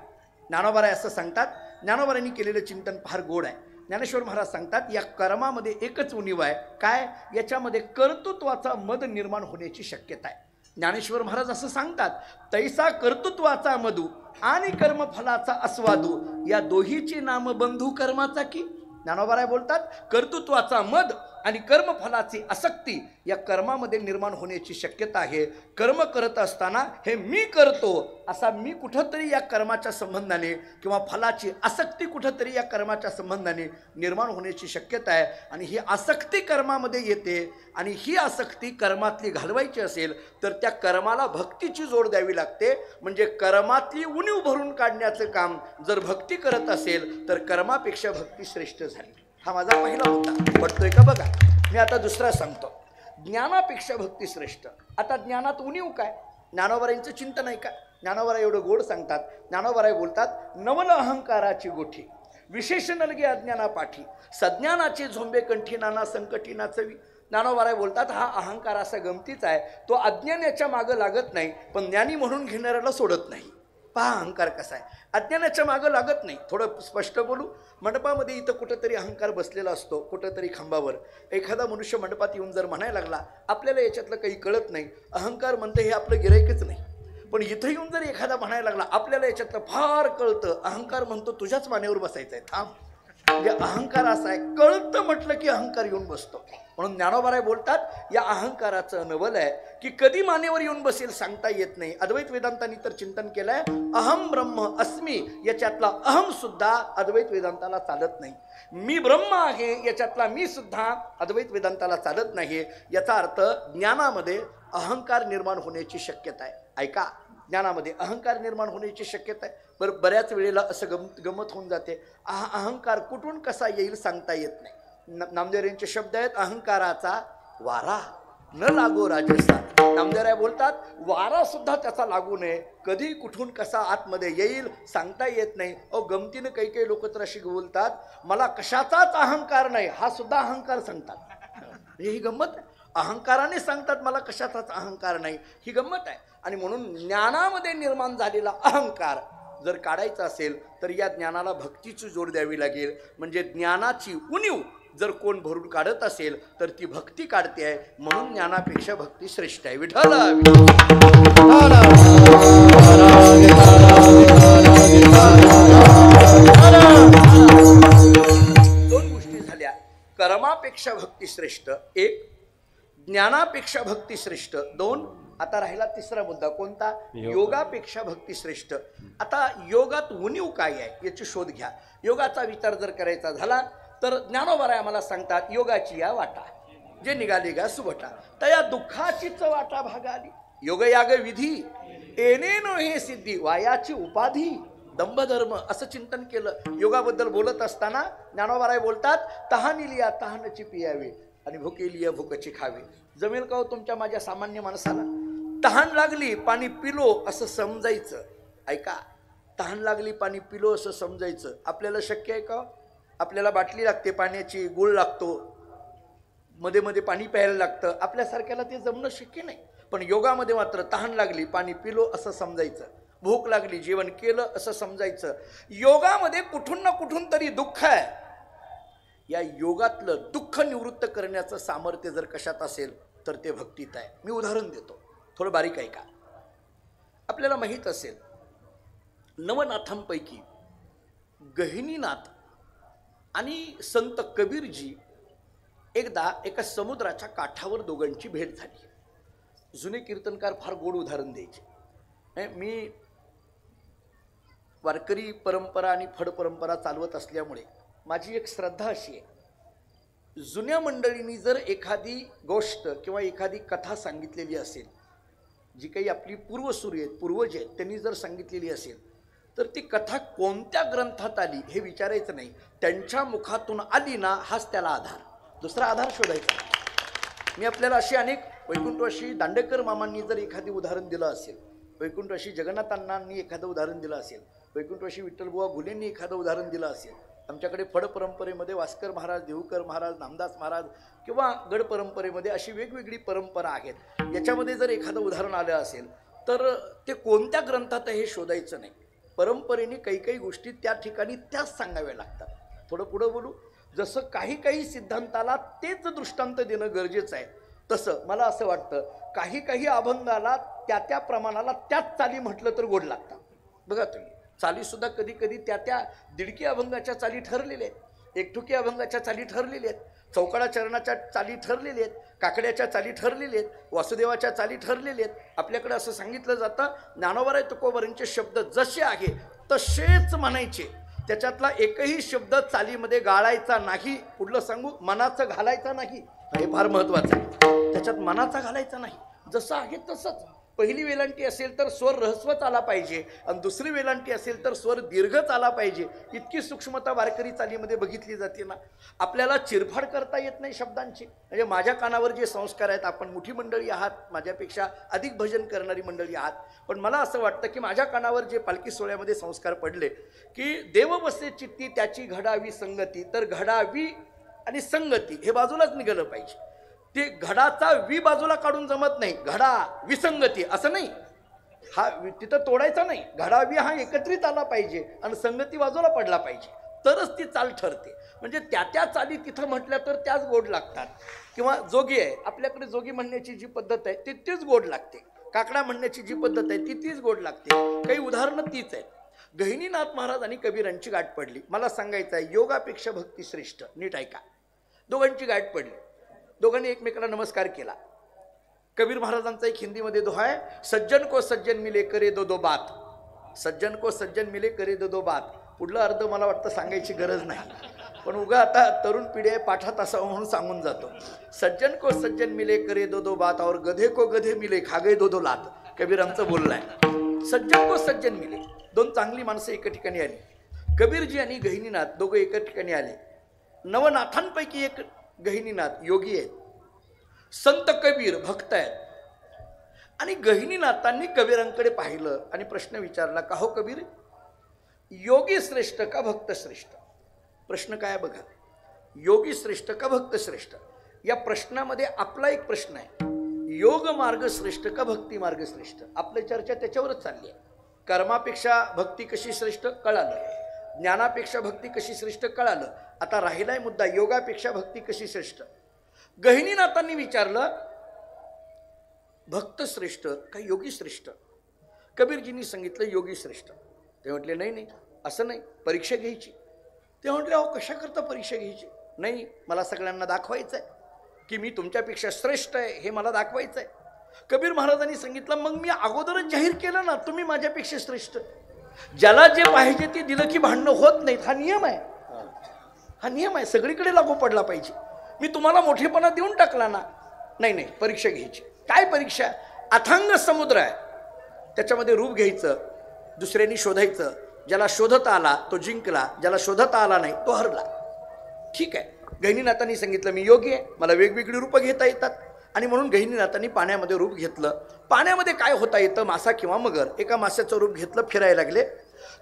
ज्ञानोबाराय असं सांगतात. ज्ञानोबारांनी केलेलं चिंतन फार गोड आहे. ज्ञानेश्वर महाराज सांगतात, या कर्मामध्ये एकच उणीव आहे. काय, याच्यामध्ये कर्तृत्वाचा मद निर्माण होण्याची शक्यता आहे. ज्ञानेश्वर महाराज असं सांगतात, तैसा कर्तृत्वाचा मधू आणि कर्मफलाचा अस्वादू, या दोहीची नाम बंधू कर्माचा की. ज्ञानोबाराय बोलतात, कर्तृत्वाचा मद आणि कर्मफलाची आसक्ती या कर्मामध्ये निर्माण होण्याची शक्यता आहे. कर्म करत असताना हे मी करतो असा मी कुठंतरी या कर्माच्या संबंधाने किंवा फलाची आसक्ती कुठंतरी या कर्माच्या संबंधाने निर्माण होण्याची शक्यता आहे. आणि ही आसक्ती कर्मामध्ये येते आणि ही आसक्ती कर्मातली घालवायची असेल तर त्या कर्माला भक्तीची जोड द्यावी लागते. म्हणजे कर्मातली उणीव भरून काढण्याचं काम जर भक्ती करत असेल तर कर्मापेक्षा भक्ती श्रेष्ठ झाली. हा माझा पहिला मुद्दा पटतोय का बघा. मी आता दुसरा सांगतो, ज्ञानापेक्षा भक्ती श्रेष्ठ. आता ज्ञानात उणीव काय, ज्ञानोबारांचं चिंतन आहे का. ज्ञानोबाराय एवढं गोड सांगतात. ज्ञानोबाराय बोलतात, नवल अहंकाराची गोठी विशेष नलगे अज्ञाना पाठी, सज्ञानाचे झोंबे कंठी नाना संकटी नाचवी. ज्ञानोबाराय बोलतात, हा अहंकार असा गमतीच आहे, तो अज्ञानाच्या मागं लागत नाही पण ज्ञानी म्हणून घेणाऱ्याला सोडत नाही. पहा अहंकार कसा आहे, अज्ञानाच्या मागं लागत नाही. थोडं स्पष्ट बोलू, मंडपामध्ये इथं कुठंतरी अहंकार बसलेला असतो, कुठंतरी खांबावर. एखादा मनुष्य मंडपात येऊन जर म्हणायला लागला, आपल्याला याच्यातलं काही कळत नाही, अहंकार म्हणते हे आपलं गिराईकच नाही. पण इथं येऊन जर एखादा म्हणायला लागला, आपल्याला याच्यातलं फार कळतं, अहंकार म्हणतो तुझ्याच मानेवर बसायचं आहे, थांब. म्हणजे अहंकार असा आहे, कळतं म्हटलं की अहंकार येऊन बसतो. म्हणून ज्ञानोबाराय बोलतात या अहंकाराचं नवल आहे की कधी मानेवर येऊन बसेल सांगता येत नाही. अद्वैत वेदांतांनी तर चिंतन केलंय, अहम ब्रह्म अस्मी याच्यातला अहम सुद्धा अद्वैत वेदांताला चालत नाही. मी ब्रह्म आहे याच्यातला मी सुद्धा अद्वैत वेदांताला चालत नाही. याचा अर्थ ज्ञानामध्ये अहंकार निर्माण होण्याची शक्यता आहे. ऐका, ज्ञानामध्ये अहंकार निर्माण होण्याची शक्यता आहे. बरं, बऱ्याच वेळेला असं गमत होऊन जाते, अहंकार कुठून कसा येईल सांगता येत नाही. नामदेवरायांचे शब्द आहेत, अहंकाराचा वारा न लागो राजसा. नामदेवराय बोलतात वारा सुद्धा त्याचा लागू नये, कधी कुठून कसा आतमध्ये येईल सांगता येत नाही. गमतीनं काही काही लोक तर अशी बोलतात, मला कशाचाच अहंकार नाही, हा सुद्धा अहंकार सांगतात. ही गंमत आहे. अहंकाराने सांगतात मला कशाचाच अहंकार नाही, ही गंमत आहे. आणि म्हणून ज्ञानामध्ये निर्माण झालेला अहंकार जर काढायचा असेल तर या ज्ञानाला भक्तीची जोड द्यावी लागेल. म्हणजे ज्ञानाची उणीव जर कोण भरून काढत असेल तर ती भक्ती काढते आहे. म्हणून ज्ञानापेक्षा भक्ती श्रेष्ठ आहे. विठ्ठल दोन गोष्टी झाल्या, कर्मापेक्षा भक्ती श्रेष्ठ एक, ज्ञानापेक्षा भक्ती श्रेष्ठ दोन. आता राहिला तिसरा मुद्दा कोणता, योगापेक्षा भक्ती श्रेष्ठ. आता योगात उणीव काय आहे याची शोध घ्या. योगाचा विचार जर करायचा झाला तर ज्ञानोबाराय आम्हाला सांगतात, योगाची या वाटा जे निघाली गा सुवटा, तया दुःखाचीच वाटा भागाली. योगयाग विधी एनेनो हे सिद्धी, वायाची उपाधी दंभधर्म, असं चिंतन केलं. योगाबद्दल बोलत असताना ज्ञानोबाराय बोलतात, तहानिलिया तहानची पियावे आणि भुकेलिया भुकची खावे. जमेल का हो तुमच्या माझ्या सामान्य माणसाला? तहान लागली पाणी पिलो असं समजायचं. ऐका, तहान लागली पाणी पिलो असं समजायचं आपल्याला शक्य आहे का? आपल्याला बाटली लागते पाण्याची, गुळ लागतो, मध्ये मध्ये पाणी प्यायला लागतं, आपल्यासारख्याला ते जमणं शक्य नाही. पण योगामध्ये मात्र तहान लागली पाणी पिलो असं समजायचं, भूक लागली जेवण केलं असं समजायचं. योगामध्ये कुठून ना कुठून तरी दुःख आहे. या योगातलं दुःख निवृत्त करण्याचं सामर्थ्य जर कशात असेल तर ते भक्तीत आहे. मी उदाहरण देतो, थोडं बारीक ऐका. आपल्याला माहीत असेल नवनाथांपैकी गहिनीनाथ आणि संत कबीरजी एकदा एका समुद्राच्या काठावर दोघांची भेट झाली. जुने कीर्तनकार फार गोड उदाहरण द्यायचे. मी वारकरी परंपरा आणि फड परंपरा चालवत असल्यामुळे माझी एक श्रद्धा अशी आहे, जुन्या मंडळींनी जर एखादी गोष्ट किंवा एखादी कथा सांगितलेली असेल, जी काही आपली पूर्वसूरी आहेत पूर्वज आहेत त्यांनी जर सांगितलेली असेल तर ती कथा कोणत्या ग्रंथात आली हे विचारायचं नाही, त्यांच्या मुखातून आली ना हाच त्याला आधार, दुसरा आधार शोधायचा. मी आपल्याला अशी अनेक, वैकुंठवासी दांडेकर मामांनी जर एखादी उदाहरण दिलं असेल, वैकुंठवासी जगन्नाथ अण्णांनी एखादं उदाहरण दिलं असेल, वैकुंठवासी विठ्ठलबुवा घुलेंनी एखादं उदाहरण दिलं असेल, आमच्याकडे फड परंपरेमध्ये वास्कर महाराज, देहूकर महाराज, नामदास महाराज किंवा गड परंपरेमध्ये अशी वेगवेगळी परंपरा आहेत, याच्यामध्ये जर एखादं उदाहरण आलं असेल तर ते कोणत्या ग्रंथात हे शोधायचं नाही. परंपरेने काही काही गोष्टी त्या ठिकाणी त्याच सांगाव्या लागतात. थोडं पुढं बोलू. जसं काही काही सिद्धांताला तेच दृष्टांत देणं गरजेचं आहे, तसं मला असं वाटतं काही काही अभंगाला त्या त्या प्रमाणाला त्याच चाली म्हटलं तर गोड लागतात. बघा तुम्ही, चालीसुद्धा कधी कधी त्या त्या दिडकी अभंगाच्या चाली ठरलेल्या आहेत, एकठुकी अभंगाच्या चाली ठरलेल्या आहेत, चौकडा चरणाच्या चाली ठरलेल्या आहेत, काकड्याच्या चाली ठरलेल्या आहेत, वासुदेवाच्या चाली ठरलेल्या आहेत. आपल्याकडे असं सांगितलं जातं, ज्ञानोबाराय तुकोबारांचे शब्द जसे आहे तसेच म्हणायचे, त्याच्यातला एकही शब्द चालीमध्ये गाळायचा नाही. पुढलं सांगू, मनाचं घालायचं नाही, हे फार महत्वाचं आहे. त्याच्यात मनाचा घालायचा नाही, जसं आहे तसंच. पहिली वेलांटी असेल तर स्वर ह्रस्वच आला पाहिजे आणि दुसरी वेलांटी असेल तर स्वर दीर्घच आला पाहिजे. इतकी सूक्ष्मता वारकरी चालीमध्ये बघितली जाते ना. आपल्याला चिरफाड करता येत नाही शब्दांची. म्हणजे माझ्या कानावर जे संस्कार आहेत, आपण मोठी मंडळी आहात, माझ्यापेक्षा अधिक भजन करणारी मंडळी आहात, पण मला असं वाटतं की माझ्या कानावर जे पालखी सोहळ्यामध्ये संस्कार पडले की देव बसे चित्ती त्याची घडावी संगती, तर घडावी आणि संगती हे बाजूलाच निघालं पाहिजे. ते घडाचा वि बाजूला काढून जमत नाही, घडा विसंगती असं नाही, हा तिथं तोडायचा नाही. घडावी हा एकत्रित आला पाहिजे आणि संगती बाजूला पडला पाहिजे, तरच ती चाल ठरते. म्हणजे त्या त्या चाली तिथं म्हटल्या तर त्याच गोड लागतात. किंवा जोगी आहे, आपल्याकडे जोगी म्हणण्याची जी पद्धत आहे ती तीच गोड लागते, काकडा म्हणण्याची जी पद्धत आहे ती तीच गोड लागते. काही उदाहरणं तीच आहेत. गहिनीनाथ महाराज आणि कबीरांची गाठ पडली. मला सांगायचं आहे, योगापेक्षा भक्ती श्रेष्ठ. नीट ऐका. दोघांची गाठ पडली. दोघांनी एकमेकाला नमस्कार केला. कबीर महाराजांचा एक हिंदीमध्ये दोहा आहे, सज्जन को सज्जन मिले करे दो दो बात. सज्जन को सज्जन मिले करे दो दो बात. पुढलं अर्ध मला वाटतं सांगायची गरज नाही, पण उगा आता तरुण पिढी आहे, पाठात असावं म्हणून सांगून जातो. सज्जन को सज्जन मिले करे दो दो बात और गधे को गधे मिले खागे दो दो लात. कबीरांचं बोलणं आहे. सज्जन को सज्जन मिले, दोन चांगली माणसं एका ठिकाणी आली. कबीरजी आणि गहिनीनाथ दोघं एका ठिकाणी आले. नवनाथांपैकी एक गहिनीनाथ योगी आहेत, संत कबीर भक्त आहेत. आणि गहिनीनाथांनी कबीरांकडे पाहिलं आणि प्रश्न विचारला, का हो कबीर, योगी श्रेष्ठ का भक्त श्रेष्ठ? प्रश्न काय बघा, योगी श्रेष्ठ का भक्त श्रेष्ठ? या प्रश्नामध्ये आपला एक प्रश्न आहे, योग मार्ग श्रेष्ठ का भक्ती मार्ग श्रेष्ठ? आपली चर्चा त्याच्यावरच चालली आहे. कर्मापेक्षा भक्ती कशी श्रेष्ठ कळालं, ज्ञानापेक्षा भक्ती कशी श्रेष्ठ कळालं. आता राहिलाय मुद्दा, योगापेक्षा भक्ती कशी श्रेष्ठ. गहिनीनाथांनी विचारलं, भक्त श्रेष्ठ का योगी श्रेष्ठ? कबीरजींनी सांगितलं योगी श्रेष्ठ. ते म्हटले नाही नाही असं नाही, परीक्षा घ्यायची. ते म्हटले अहो कशा करता परीक्षा घ्यायची? नाही, मला सगळ्यांना दाखवायचं आहे की मी तुमच्यापेक्षा श्रेष्ठ आहे, हे मला दाखवायचं आहे. कबीर महाराजांनी सांगितलं, मग मी अगोदरच जाहीर केलं ना तुम्ही माझ्यापेक्षा श्रेष्ठ. ज्याला जे पाहिजे ते दिलं की भांडणं होत नाहीत. हा नियम आहे, हा नियम आहे, सगळीकडे लागू पडला पाहिजे. मी तुम्हाला मोठेपणा देऊन टाकला ना, नाही नाही परीक्षा घ्यायची. काय परीक्षा? अथांग समुद्र आहे, त्याच्यामध्ये रूप घ्यायचं, दुसऱ्यांनी शोधायचं. ज्याला शोधता आला तो जिंकला, ज्याला शोधता आला नाही तो हरला. ठीक आहे. गहिनीनाथांनी सांगितलं मी योगी आहे, मला वेगवेगळी रूपं घेता येतात. आणि म्हणून गहिनीनाथांनी पाण्यामध्ये रूप घेतलं. पाण्यामध्ये काय होता येतं, मासा किंवा मगर. एका माशाचं रूप घेतलं, फिरायला लागले.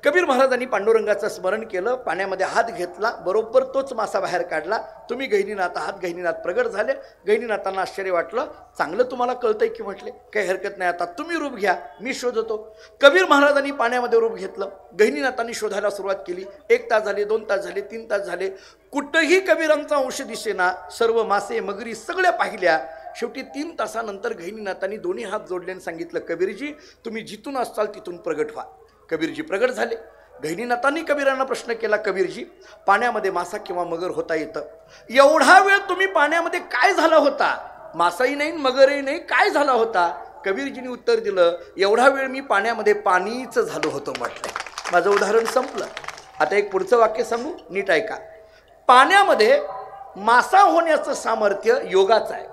कबीर महाराजांनी पांडुरंगाचं स्मरण केलं, पाण्यामध्ये हात घेतला, बरोबर तोच मासा बाहेर काढला. तुम्ही गहिनीनाथ आहात. गहिनीनाथ प्रगट झाले. गहिनीनाथांना आश्चर्य वाटलं, चांगलं तुम्हाला कळतंय की? म्हटले काही हरकत नाही, आता तुम्ही रूप घ्या, मी शोधतो. कबीर महाराजांनी पाण्यामध्ये रूप घेतलं. गहिनीनाथांनी शोधायला सुरुवात केली. 1 तास झाले, 2 तास झाले, 3 तास झाले, कुठंही कबीरांचा अंश दिसेना. सर्व मासे मगरी सगळ्या पाहिल्या. शेवटी 3 तासानंतर गहिनीनाथांनी दोन्ही हात जोडले आणि सांगितलं, कबीरजी तुम्ही जिथून असाल तिथून प्रगट व्हा. कबीरजी प्रगट झाले. गहिनीनाथांनी कबीरांना प्रश्न केला, कबीरजी पाण्यामध्ये मासा किंवा मगर होता येतं? एवढा वेळ तुम्ही पाण्यामध्ये काय झाला होता? मासाही नाही मगरही नाही, काय झाला होता? कबीरजींनी उत्तर दिलं, एवढा वेळ मी पाण्यामध्ये पाणीच झालो होतो. म्हटलं माझं उदाहरण संपलं. आता एक पुढचं वाक्य सांगू, नीट ऐका. पाण्यामध्ये मासा होण्याचं सामर्थ्य योगाचं आहे.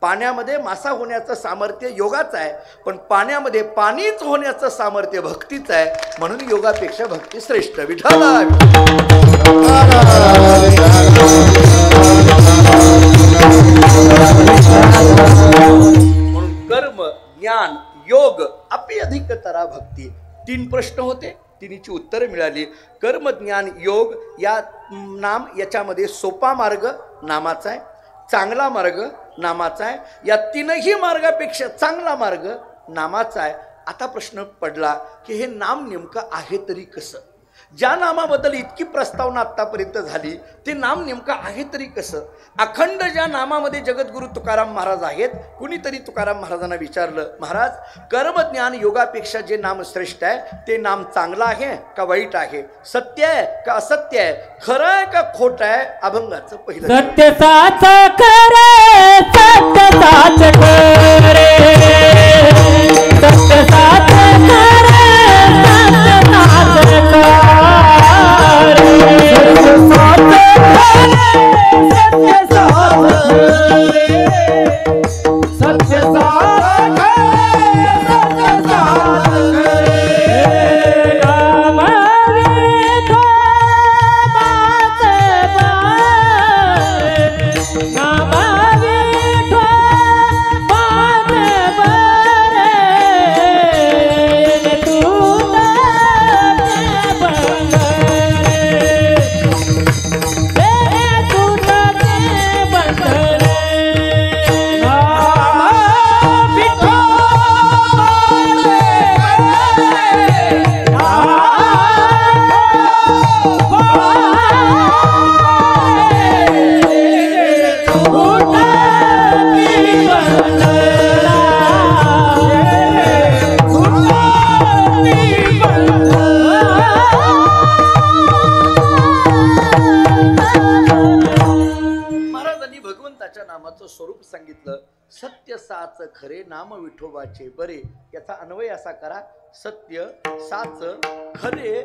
पाण्यामध्ये मासा होण्याचं सामर्थ्य योगाचं आहे, पण पाण्यामध्ये पाणीच होण्याचं सामर्थ्य भक्तीचं आहे. म्हणून योगापेक्षा भक्ती श्रेष्ठ. विठाला म्हणून कर्म ज्ञान योग अपि अधिकतरा भक्ती. 3 प्रश्न होते, तिन्हीची उत्तरं मिळाली. कर्म ज्ञान योग या नाम, याच्यामध्ये सोपा मार्ग नामाचा आहे, चांगला मार्ग नामाचा आहे. या 3ही मार्गापेक्षा चांगला मार्ग नामाचा आहे. आता प्रश्न पडला की हे नाम नेमकं आहे तरी कसं? ज्या नामाबद्दल इतकी प्रस्तावना आत्तापर्यंत झाली ते नाम नेमकं आहे तरी कसं? अखंड ज्या नामामध्ये जगद्गुरु तुकाराम महाराज आहेत. कुणीतरी तुकाराम महाराजांना विचारलं, महाराज कर्मज्ञान योगापेक्षा जे नाम श्रेष्ठ आहे ते नाम चांगलं आहे का वाईट आहे? सत्य आहे का असत्य आहे? खरं आहे का खोटं आहे? अभंगाचं पहिलं सत्य साच खरे, सत्य साच खरे, सत्य साच खरे, सत्य साच स्वरूप सांगितलं. सत्य साच खरे नाम विठोबाचे बरे. याचा अन्वय असा करा, सत्य साच खरे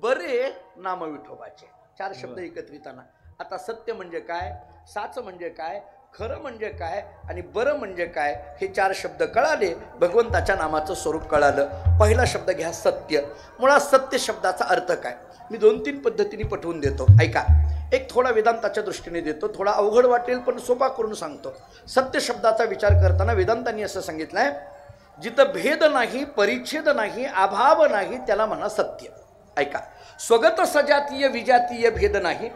बरे नाम विठोबाचे. 4 शब्द एकत्रिताना. आता सत्य म्हणजे काय, साच म्हणजे काय, खरं म्हणजे काय आणि बरं म्हणजे काय, हे 4 शब्द कळाले. भगवंताच्या नामाचं स्वरूप कळालं. पहिला शब्द घ्या, सत्य. मुळात सत्य शब्दाचा अर्थ काय, मी 2-3 पद्धतीने पटवून देतो, ऐका. एक थोडा वेदांताच्या दृष्टीने देतो, थोडा अवघड वाटेल पण सोपा करून सांगतो. सत्य शब्दाचा विचार करताना वेदांतांनी असं सांगितलंय, जिथं भेद नाही, परिच्छेद नाही, अभाव नाही, त्याला म्हणा सत्य. ऐका, स्वगत सजातीय विजातीय भेद नाही,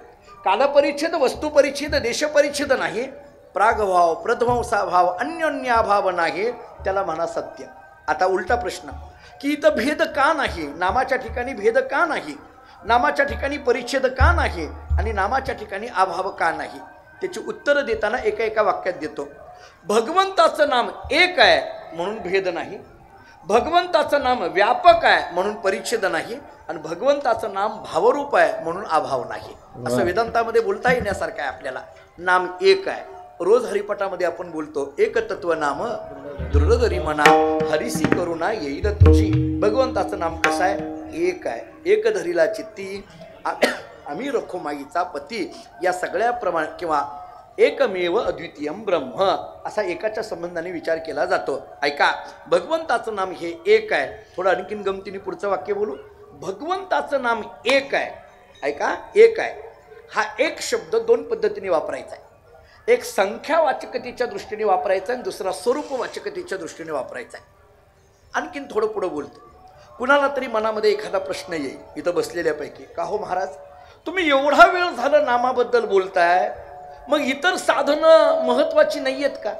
कालपरिच्छेद वस्तुपरिच्छेद देशपरिच्छेद नाही, प्रागभाव प्रध्वंसाभाव अन्योन्याभाव नाही, त्याला म्हणा सत्य. आता उलटा प्रश्न, की इथं भेद का नाही, नामाच्या ठिकाणी भेद का नाही, नामाच्या ठिकाणी परिच्छेद का नाही आणि नामाच्या ठिकाणी अभाव का नाही, त्याची उत्तरं देताना एका एका वाक्यात देतो. भगवंताचं नाम एक आहे म्हणून भेद नाही, भगवंताचं नाम व्यापक आहे म्हणून परिच्छेद नाही, आणि भगवंताचं नाम भावरूप आहे म्हणून अभाव नाही. असं वेदांतामध्ये बोलता येण्यासारखं आहे आपल्याला. नाम एक आहे. रोज हरिपटामध्ये आपण बोलतो, एक तत्व नाम दुर्लधरी म्हणा, हरिसी करुणा येईल तुझी. भगवंताचं नाम कसं आहे, एक आहे. एक धरीला चित्ती आम्ही रखो माईचा पती. या सगळ्या प्रमाण किंवा एकमेव अद्वितीयम ब्रह्म असा एकाच्या संबंधाने विचार केला जातो. ऐका, भगवंताचं नाम हे एक आहे. थोडं आणखीन गमतीने पुढचं वाक्य बोलू. भगवंताचं नाम एक आहे. ऐका, एक आहे. हा एक शब्द 2 पद्धतीने वापरायचा आहे. एक संख्यावाचकतेच्या दृष्टीने वापरायचा आणि दुसरा स्वरूपवाचकतेच्या दृष्टीने वापरायचा आहे. आणखीन थोडं पुढं बोलतो. कुणाला तरी मनामध्ये एखादा प्रश्न येईल इथं बसलेल्यापैकी, का हो महाराज, तुम्ही एवढा वेळ झालं नामाबद्दल बोलताय, मग इतर साधनं महत्त्वाची नाही आहेत का,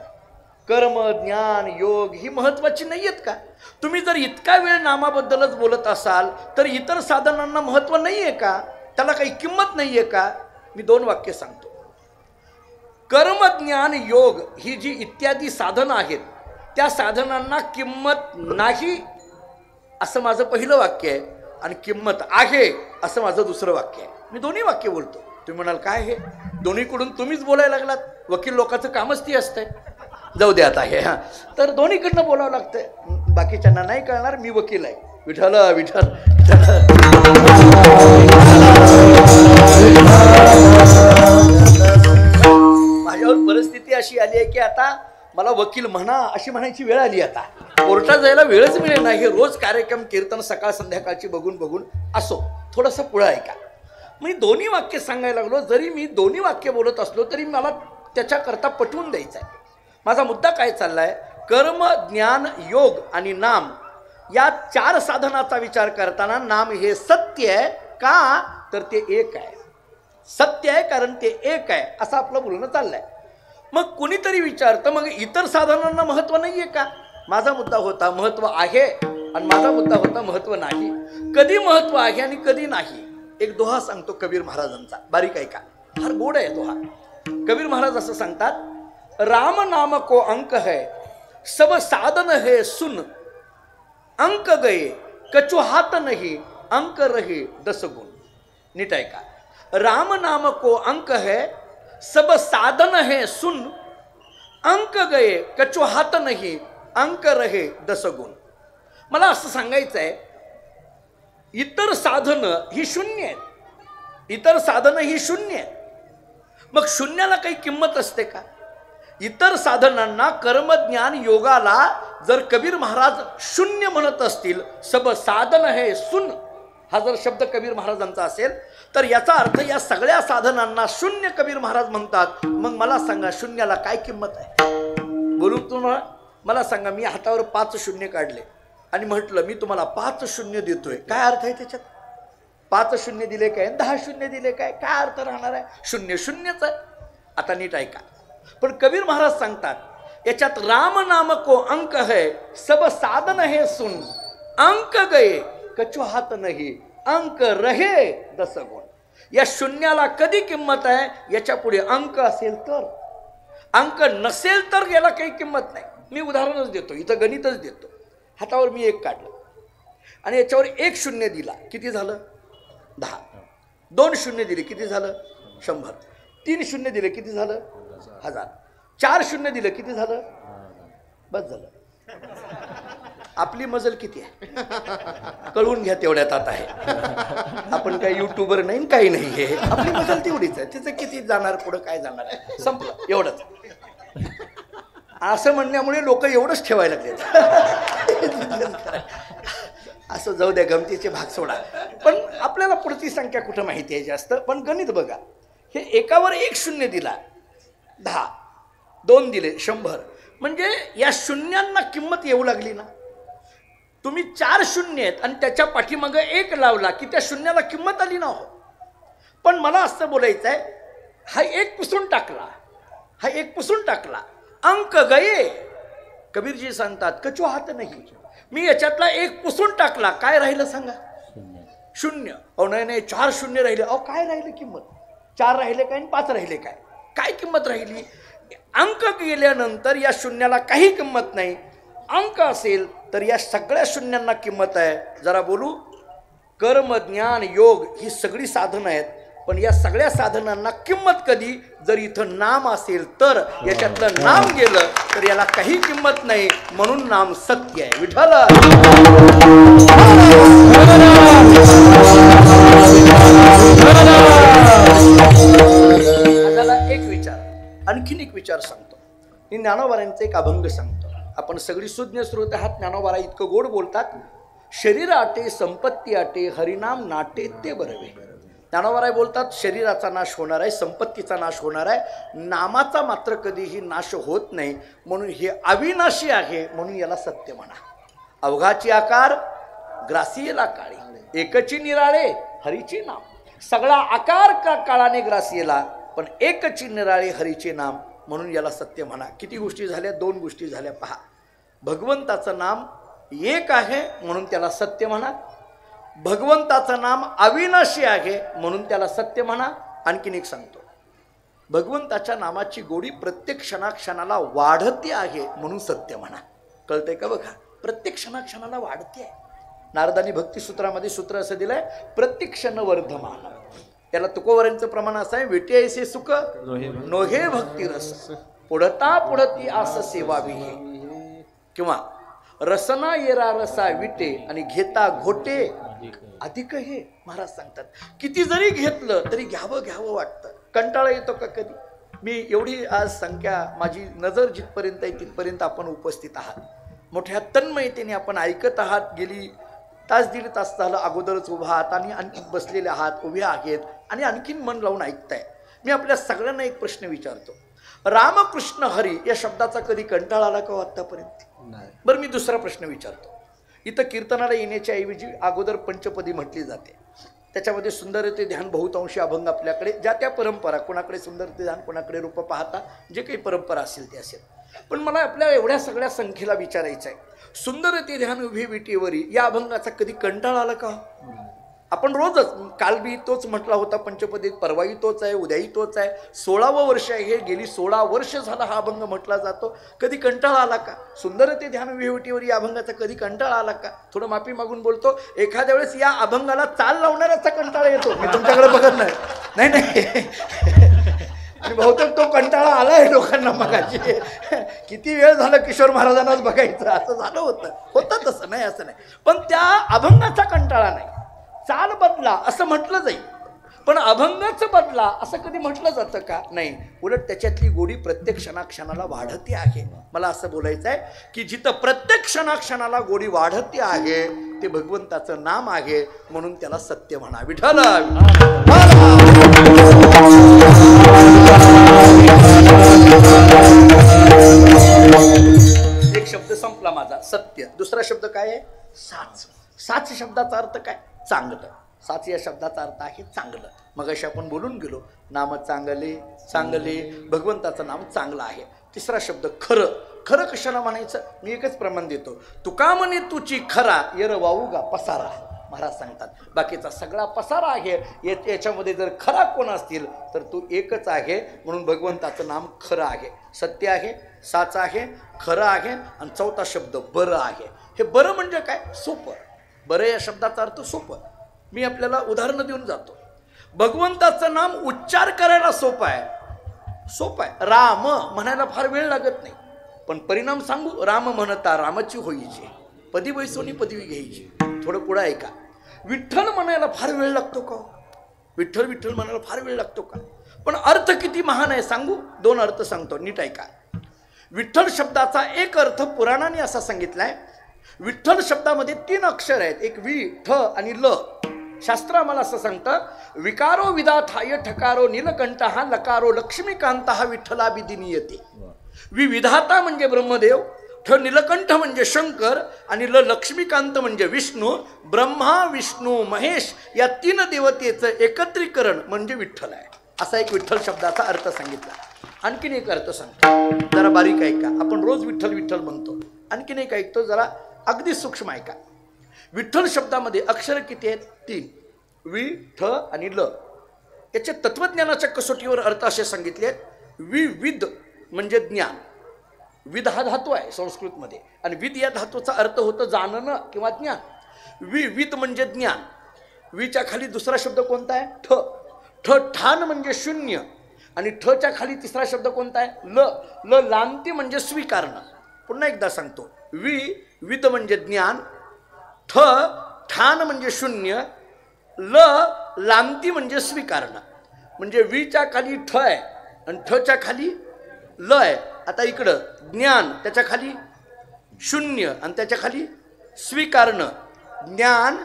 कर्म ज्ञान योग ही महत्त्वाची नाही आहेत का? तुम्ही जर इतका वेळ नामाबद्दलच बोलत असाल तर इतर साधनांना महत्त्व नाही आहे का, त्याला काही किंमत नाही आहे का? मी 2 वाक्य सांगतो. कर्म ज्ञान योग ही जी इत्यादी साधनं आहेत त्या साधनांना किंमत नाही असं माझं पहिलं वाक्य आहे, आणि किंमत आहे असं माझं दुसरं वाक्य आहे. मी दोन्ही वाक्य बोलतो. तुम्ही म्हणाल काय हे दोन्हीकडून तुम्हीच बोलायला लागलात, वकील लोकांचं कामच ती असतंय. जाऊ द्या आता हे. हां, तर दोन्हीकडनं बोलावं लागतंय. बाकीच्यांना नाही कळणार, मी वकील आहे. विठ्ठल विठ्ठल माझ्यावर परिस्थिती अशी आली आहे की आता मला वकील म्हणा अशी म्हणायची वेळ आली. आता कोर्टात जायला वेळच मिळेल नाही. हे रोज कार्यक्रम कीर्तन सकाळ संध्याकाळची बघून बघून असो. थोडंसं पुढं ऐका. मी दोन्ही वाक्य सांगायला लागलो. जरी मी दोन्ही वाक्य बोलत असलो तरी मला त्याच्याकरता पटवून द्यायचं आहे. माझा मुद्दा काय चाललाय, कर्म ज्ञान योग आणि नाम या 4 साधनाचा विचार करताना नाम हे सत्य आहे का, तर ते एक आहे. सत्य आहे कारण ते एक आहे असं आपलं बोलणं चाललंय. मग कुणीतरी विचारतं मग इतर साधनांना महत्त्व नाही आहे का? माझा मुद्दा होता महत्त्व आहे आणि माझा मुद्दा होता महत्त्व नाही. कधी महत्त्व आहे आणि कधी नाही. एक दोहा सांगतो कबीर महाराजांचा, बारीक ऐका, फार गोड आहे दोहा. कबीर महाराज असं सांगतात, राम नाम को अंक है सब साधन है सुन, अंक गए कछु हात नहीं, अंक रहे 10 गुण. नीट ऐका, राम नाम को अंक है सब साधन है सुन, अंक गए कछु हात नहीं, अंक रहे 10 गुण. मला असं सांगायचं आहे, इतर साधनं ही शून्य आहेत. इतर साधनं ही शून्य आहेत. मग शून्याला काही किंमत असते का? इतर साधनांना कर्मज्ञान योगाला जर कबीर महाराज शून्य म्हणत असतील, सब साधन है सुन हा जर शब्द कबीर महाराजांचा असेल तर याचा अर्थ या सगळ्या साधनांना शून्य कबीर महाराज म्हणतात. मग मला सांगा शून्याला काय किंमत आहे? बोलून तुम्हाला मला सांगा, मी हातावर 5 शून्य काढले आणि म्हटलं मी तुम्हाला 5 शून्य देतोय, काय अर्थ आहे त्याच्यात? 5 शून्य दिले काय, 10 शून्य दिले काय, काय अर्थ राहणार आहे? शून्य शून्यच आहे. आता नीट ऐका. पण कबीर महाराज सांगतात याच्यात राम नाम को अंक है सब साधन है सुन, अंक गए कछु हात नहीं, अंक रहे 10 गुण. या शून्याला कधी किंमत आहे? याच्या पुढे अंक असेल तर. अंक नसेल तर याला काही किंमत नाही. मी उदाहरणच देतो, इथं गणितच देतो. हातावर मी 1 काढलं आणि याच्यावर 1 शून्य दिला, किती झालं? 10. 2 शून्य दिले, किती झालं? 100. 3 शून्य दिले, किती झालं? 1000. 4 शून्य दिलं किती झालं? बस झालं. आपली मजल किती आहे कळवून घ्या तेवढ्यात आता आहे. आपण काही युट्यूबर नाही काही नाही हे आपली मजल तेवढीच आहे. तिचं किती जाणार पुढं काय जाणार आहे संपलं एवढंच. असं म्हणण्यामुळे लोक एवढंच ठेवायला लागले. असं जाऊ द्या गमतीचे भाग सोडा. पण आपल्याला पुढची संख्या कुठं माहिती आहे जास्त. पण गणित बघा हे एकावर 1 शून्य दिला 10 2 दिले 100 म्हणजे या शून्यांना किंमत येऊ लागली ना. तुम्ही 4 शून्य आहेत आणि त्याच्या पाठीमागं 1 लावला की त्या शून्याला किंमत आली ना हो. पण मला असं बोलायचं आहे हा 1 पुसून टाकला हा 1 पुसून टाकला अंक गये. कबीरजी सांगतात कचू हात नाही. मी याच्यातला 1 पुसून टाकला काय राहिलं सांगा? शून्य. अहो नाही 4 शून्य राहिले. अहो काय राहिलं किंमत? 4 राहिले काय आणि 5 राहिले काय? काय किंमत राहिली? अंक गेल्यानंतर या शून्याला काही किंमत नाही. अंक असेल तर या सगळ्या शून्यांना किंमत आहे. जरा बोलू. कर्म ज्ञान योग ही सगळी साधनं आहेत पण या सगळ्या साधनांना किंमत कधी? जर इथं नाम असेल तर. याच्यातलं नाम गेलं तर याला काही किंमत नाही. म्हणून नाम सत्य आहे. विठ्ठल एक विचार आणखीन एक विचार सांगतो. मी ज्ञानोबारांचा एक अभंग सांगतो. आपण सगळी सुज्ञ श्रोत आहात. ज्ञानोबारा इतकं गोड बोलतात. शरीर आटे संपत्ती आटे हरिनाम नाटे ते बरवे. ज्ञानोबाराय बोलतात शरीराचा नाश होणार आहे संपत्तीचा नाश होणार आहे नामाचा मात्र कधीही नाश होत नाही. म्हणून हे अविनाशी आहे म्हणून याला सत्य म्हणा. अवघाची आकार ग्रासीला काळी एकची निराळे हरीचे नाम. सगळा आकार का काळाने ग्रासीला पण एकची निराळे हरीचे नाम म्हणून याला सत्य म्हणा. किती गोष्टी झाल्या? 2 गोष्टी झाल्या. पहा भगवंताचं नाम एक आहे म्हणून त्याला सत्य म्हणा. भगवंताचं नाम अविनाशी आहे म्हणून त्याला सत्य म्हणा. आणखीन एक सांगतो भगवंताच्या नामाची गोडी प्रत्येक क्षणाक्षणाला वाढते आहे म्हणून सत्य म्हणा. कळतंय का? बघा प्रत्येक क्षणाक्षणाला वाढते आहे. नारदानी भक्तिसूत्रामध्ये सूत्र असं दिलंय प्रत्येक क्षण वर्धमान. याला तुकोवरांचं प्रमाण असं आहे विटे ऐसे सुख नोहे भक्ती रस पुढता पुढती आस सेवावी. किंवा रसना येरा रसा विटे आणि घेता घोटे अधिक हे. महाराज सांगतात किती जरी घेतलं तरी घ्यावं वाटतं. कंटाळा येतो का कधी? मी एवढी आज संख्या माझी नजर जिथपर्यंत आहे तिथपर्यंत आपण उपस्थित आहात. मोठ्या तन्मयतेने आपण ऐकत आहात. गेली तास दीड तास झालं अगोदरच उभा आहात आणि आणखी बसलेले आहात उभे आहेत आणि आणखीन मन लावून ऐकताय. मी आपल्या सगळ्यांना एक प्रश्न विचारतो. रामकृष्ण हरी या शब्दाचा कधी कंटाळा आला का आतापर्यंत? बरं मी दुसरा प्रश्न विचारतो. इथं कीर्तनाला येण्याच्या ऐवजी अगोदर पंचपदी म्हटली जाते. त्याच्यामध्ये सुंदरते ध्यान बहुतांशी अभंग आपल्याकडे ज्या त्या परंपरा कोणाकडे सुंदरते ध्यान कोणाकडे रूप पाहता जे काही परंपरा असेल ते असेल. पण मला आपल्या एवढ्या सगळ्या संख्येला विचारायचं आहे सुंदरते ध्यान उभी विटेवरी या अभंगाचा कधी कंटाळा आला का? आपण रोजच काल बी तोच म्हटला होता पंचपदीत परवाही तोच आहे उद्याही तोच आहे. 16वं वर्ष आहे हे. गेली 16 वर्ष झाला हा अभंग म्हटला जातो. कधी कंटाळा आला का? सुंदरते ध्यान उभी विटेवर या अभंगाचा कधी कंटाळा आला का? थोडं माफी मागून बोलतो एखाद्या वेळेस या अभंगाला चाल लावणाऱ्याचा कंटाळा येतो. मी तुमच्याकडे बघत नाही आणि बहुतेक तो कंटाळा आलाय लोकांना. मगाशी किती वेळ झालं किशोर महाराजांनाच बघायचं असं झालं होतं तसं नाही असं नाही. पण त्या अभंगाचा कंटाळा नाही. चाल बदला असं म्हटलं जाईल पण अभंगच बदला असं कधी म्हटलं जातं का? नाही. उलट त्याच्यातली गोडी प्रत्येक क्षणाक्षणाला वाढते आहे. मला असं बोलायचं आहे की जिथं प्रत्येक क्षणाक्षणाला गोडी वाढते आहे ते भगवंताचं नाम आहे म्हणून त्याला सत्य म्हणा. विठ्ठल एक शब्द संपला माझा सत्य. दुसरा शब्द काय आहे? साच. साच शब्दाचा अर्थ काय? चांगलं. साच या शब्दाचा अर्थ आहे चांगलं. मग अशी आपण बोलून गेलो नाम चांगले भगवंताचं नाम चांगलं आहे. तिसरा शब्द खरं. खरं कशाला म्हणायचं? मी एकच प्रमाण देतो. तुका म्हणे तुची खरा येर वाऊगा पसारा. महाराज सांगतात बाकीचा सगळा पसारा आहे. याच्यामध्ये जर खरा कोण असतील तर तो एकच आहे. म्हणून भगवंताचं नाम खरं आहे सत्य आहे साच आहे खरं आहे. आणि चौथा शब्द बरं आहे. हे बरं म्हणजे काय? सोपं. बरं या शब्दाचा अर्थ सोपं. मी आपल्याला उदाहरणं देऊन जातो. भगवंताचं नाम उच्चार करायला सोपं आहे सोपं आहे. राम म्हणायला फार वेळ लागत नाही, पण परिणाम सांगू. राम म्हणता रामाची होईची, पदी बैसोनी पदवी घ्यायची. थोडं पुढं ऐका. विठ्ठल म्हणायला फार वेळ लागतो का? विठ्ठल विठ्ठल म्हणायला फार वेळ लागतो का? पण अर्थ किती महान आहे सांगू. 2 अर्थ सांगतो, नीट ऐका. विठ्ठल शब्दाचा एक अर्थ पुराणाने असा सांगितलाय. विठ्ठल शब्दामध्ये 3 अक्षर आहेत, एक वि, ठ आणि ल. शास्त्र आम्हाला असं सांगतं, विकारो विधाथाय ठकारो नीलकंठ हा लकारो लक्ष्मीकांत हा विठ्ठलाभिदिनी येते. विधाता म्हणजे ब्रह्मदेव, ठ नीलकंठ म्हणजे शंकर आणि ल लक्ष्मीकांत म्हणजे विष्णू. ब्रह्मा विष्णू महेश या 3 देवतेचं एकत्रीकरण म्हणजे विठ्ठल आहे. असा एक विठ्ठल शब्दाचा अर्थ सांगितला. आणखीन एक अर्थ सांगतो, जरा बारीक ऐका. आपण रोज विठ्ठल विठ्ठल म्हणतो, आणखीन एक ऐकतो, जरा अगदी सूक्ष्म ऐका. विठ्ठल शब्दामध्ये अक्षर किती आहेत? 3. वि, ठ आणि ल. याचे तत्वज्ञानाच्या कसोटीवर अर्थ असे सांगितले आहेत. विविध म्हणजे ज्ञान. विद हा धातू आहे संस्कृतमध्ये, आणि विद या धातूचा अर्थ होतो जाणणं किंवा ज्ञान. विविध म्हणजे ज्ञान. विच्या खाली दुसरा शब्द कोणता आहे? ठ. ठ ठाण म्हणजे शून्य, आणि ठच्या खाली तिसरा शब्द कोणता आहे? ल. ल लांती म्हणजे स्वीकारणं. पुन्हा एकदा सांगतो, विद म्हणजे ज्ञान, ठ ठाण म्हणजे शून्य, ल लांती म्हणजे स्वीकारणं. म्हणजे विच्या खाली ठ आहे आणि ठच्या खाली ल आहे. आता इकडं ज्ञान, त्याच्या खाली शून्य आणि त्याच्या खाली स्वीकारणं. ज्ञान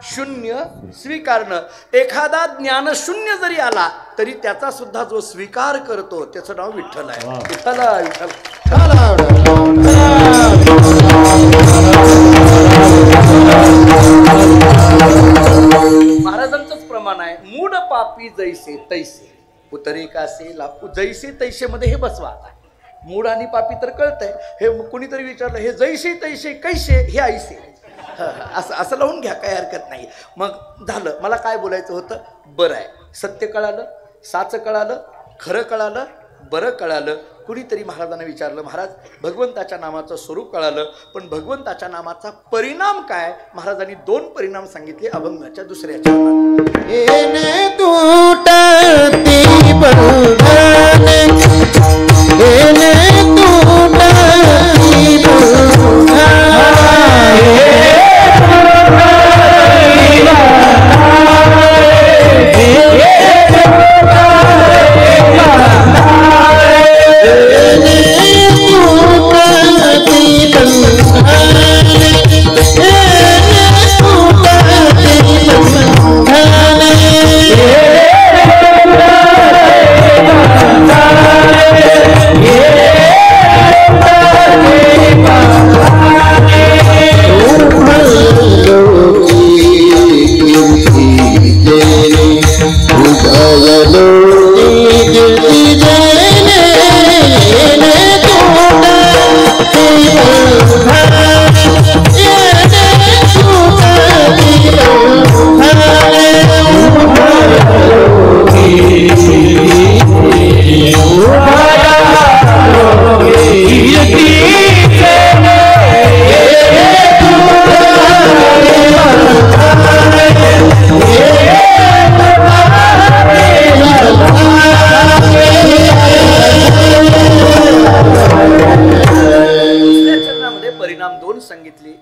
शून्य स्वीकारणं. एखादा ज्ञान शून्य जरी आला तरी त्याचा सुद्धा जो स्वीकार करतो त्याचं नाव विठ्ठल आहे. विठ्ठल विठ्ठल. महाराजांचंच प्रमाण आहे. मूड पापी जैसे तैसे उतरे कासे लापू. जैसे तैसे मध्ये हे बसवा. आता मूड आणि पापी तर कळतंय. हे कुणीतरी विचारलं, हे जैसे तैसे कैसे, हे ऐसे. असं लावून घ्या, काही हरकत नाही. मग झालं. मला काय बोलायचं होतं? बरं आहे, सत्य कळालं, साचं कळालं, खरं कळालं, बरं कळालं. कुणीतरी महाराजांना विचारलं, महाराज भगवंताच्या नामाचं स्वरूप कळालं, पण भगवंताच्या नामाचा परिणाम काय? महाराजांनी 2 परिणाम सांगितले अभंगाच्या दुसऱ्या चरणात. येणे तुटती बंधने,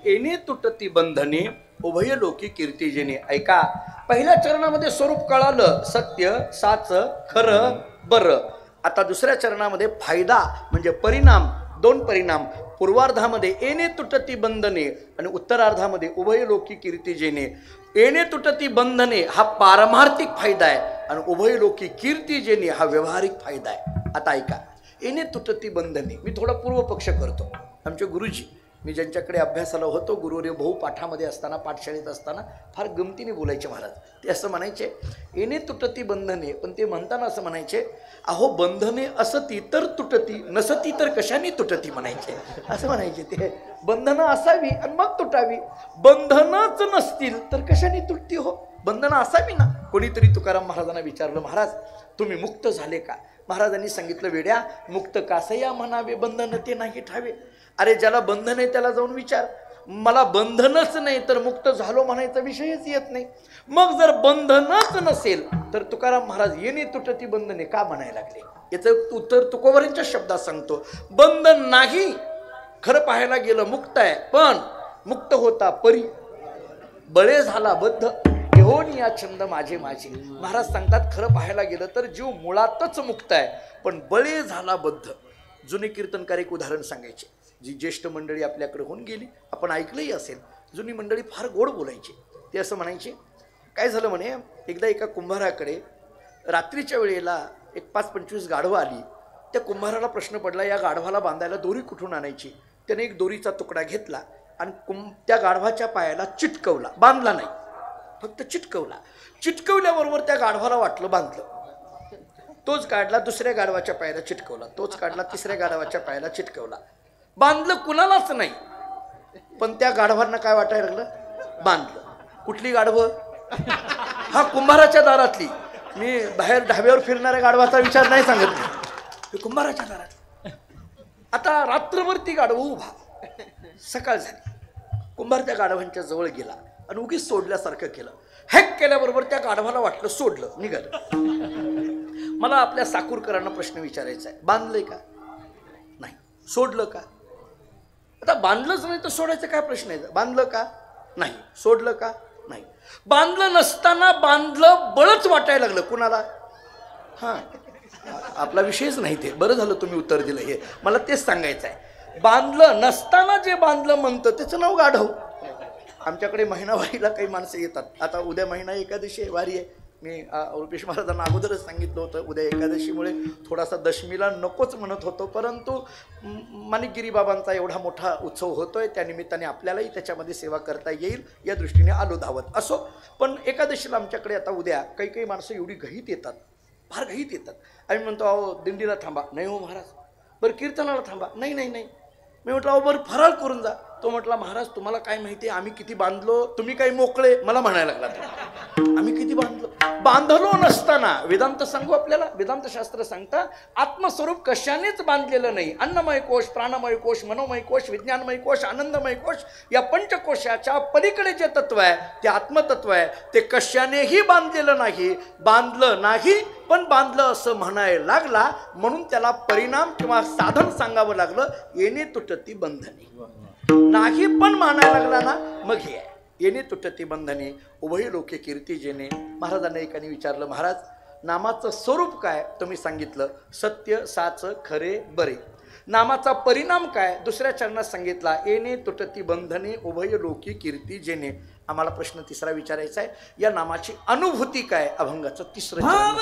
येणे तुटती बंधने उभय लोकी कीर्ती जेणे. ऐका, पहिल्या चरणामध्ये स्वरूप कळालं, सत्य, साचं, खरं, बरं. आता दुसऱ्या चरणामध्ये फायदा म्हणजे परिणाम, 2 परिणाम. पूर्वार्धामध्ये येणे तुटती बंधने आणि उत्तरार्धामध्ये उभय लोकी कीर्ती जेणे. येणे तुटती बंधने हा पारमार्थिक फायदा आहे आणि उभय लोकी कीर्ती जेणे हा व्यवहारिक फायदा आहे. आता ऐका, येणे तुटती बंधने. मी थोडा पूर्वपक्ष करतो. आमचे गुरुजी, मी ज्यांच्याकडे अभ्यासाला होतो, गुरुवर्य भाऊ पाठामध्ये असताना, पाठशाळेत असताना फार गमतीने बोलायचे महाराज. ते असं म्हणायचे, येणे तुटती बंधने, पण ते म्हणताना असं म्हणायचे, अहो बंधने असती तर तुटती, नसती तर कशाने तुटती म्हणायचे. असं म्हणायचे ते. बंधनं असावी आणि मग तुटावी, बंधनच नसतील तर कशाने तुटती हो. बंधनं असावी ना. कोणीतरी तुकाराम महाराजांना विचारलं, महाराज तुम्ही मुक्त झाले का? महाराजांनी सांगितलं, वेड्या, मुक्त कासया म्हणावे, बंधन ते नाही ठावे. अरे ज्याला बंधन आहे त्याला जाऊन विचार. मला बंधनच नाही तर मुक्त झालो म्हणायचा विषयच येत नाही. मग जर बंधनच नसेल तर तुकाराम महाराज येणे तुटती बंधने का म्हणायला लागले? याचं उत्तर तुकोबारांच्या शब्दात सांगतो. बंधन नाही, खरं पाहायला गेलं मुक्त आहे, पण मुक्त होता परी बळे झाला बद्ध घेऊन या छंद माझे माझे. महाराज सांगतात खरं पाहायला गेलं तर जीव मुळातच मुक्त आहे, पण बळे झाला बद्ध. जुने कीर्तनकार एक उदाहरण सांगायचे. जी ज्येष्ठ मंडळी आपल्याकडे होऊन गेली, आपण ऐकलंही असेल. जुनी मंडळी फार गोड बोलायची. ते असं म्हणायचे, काय झालं म्हणे, एकदा एका कुंभाराकडे रात्रीच्या वेळेला एक 5-25 गाढवं आली. त्या कुंभाराला प्रश्न पडला, या गाढवाला बांधायला दोरी कुठून आणायची. त्याने एक दोरीचा तुकडा घेतला आणि त्या गाढवाच्या पायाला चिटकवला, बांधला नाही, फक्त चिटकवला. चिटकवल्याबरोबर त्या गाढवाला वाटलं बांधलं. तोच काढला दुसऱ्या गाढवाच्या पायाला चिटकवला, तोच काढला तिसऱ्या गाढवाच्या पायाला चिटकवला. बांधलं कुणालाच नाही, पण त्या गाढवांना काय वाटायला लागलं, बांधलं. कुठली गाढवं? हा कुंभाराच्या दारातली. मी बाहेर ढाब्यावर फिरणाऱ्या गाढवाचा विचार नाही सांगत नाही, कुंभाराच्या दारात. आता रात्रभर ती गाढवं उभा. सकाळ झाली, कुंभार त्या गाढवांच्या जवळ गेला आणि उगीच सोडल्यासारखं केलं. हॅक केल्याबरोबर त्या गाढवाला वाटलं सोडलं, निघालं. मला आपल्या साकूरकरांना प्रश्न विचारायचा आहे, बांधलंय का? नाही. सोडलं का? आता बांधलंच नाही तर सोडायचं काय प्रश्न आहे? बांधलं का? नाही. सोडलं का? नाही. बांधलं नसताना बांधलं बळच वाटायला लागलं कुणाला? हां, आपला विषयच नाही ते. बरं झालं तुम्ही उत्तर दिलं. हे मला तेच सांगायचं आहे. बांधलं नसताना जे बांधलं म्हणतं त्याचं नाव गाढव. आमच्याकडे महिनावारीला काही माणसं येतात. आता उद्या महिना एकादशी आहे, वारी आहे. मी रुपेश महाराजांना अगोदरच सांगितलं होतं उद्या एकादशीमुळे थोडासा दशमीला नकोच म्हणत होतो, परंतु माणिकगिरी बाबांचा एवढा मोठा उत्सव होतोय, त्यानिमित्ताने आपल्यालाही त्याच्यामध्ये सेवा करता येईल या दृष्टीने आलो धावत. असो, पण एकादशीला आमच्याकडे आता उद्या काही काही माणसं एवढी घाईत येतात, फार घाईत येतात. आम्ही म्हणतो अहो दिंडीला थांबा. नाही हो महाराज. बरं कीर्तनाला थांबा. नाही नाही नाही. मी म्हटलं अहो बरं फराळ करून जा. तो म्हटला महाराज तुम्हाला काय माहिती आहे आम्ही किती बांधलो, तुम्ही काही मोकळे. मला म्हणायला लागला आम्ही किती बांधलो. बांधलो नसताना वेदांत सांगू आपल्याला, वेदांत शास्त्र सांगता आत्मस्वरूप कशानेच बांधलेलं नाही. अन्नमय कोश, प्राणमय कोश, मनोमय कोश, विज्ञानमय कोश, आनंदमय कोश, या पंचकोशाच्या पलीकडे जे तत्व आहे ते आत्मतत्व आहे. ते कशानेही बांधलेलं नाही. बांधलं नाही पण बांधलं असं म्हणायला लागला, म्हणून त्याला परिणाम किंवा साधन सांगावं लागलं. येणे तुटती बंधने. नाही पण मानायला लागला ना, मग हे आहे येणे तुटती बंधने उभय लोके कीर्ती जेणे. महाराजांना एकाने विचारलं, महाराज नामाचं स्वरूप काय? तुम्ही सांगितलं सत्य, साच, खरे, बरे. नामाचा परिणाम काय? दुसऱ्या चरणात सांगितला येणे तुटती बंधने उभय लोकी कीर्ती जेणे. आम्हाला प्रश्न तिसरा विचारायचा आहे, या नामाची अनुभूती काय? अभंगाचं तिसरं भगवान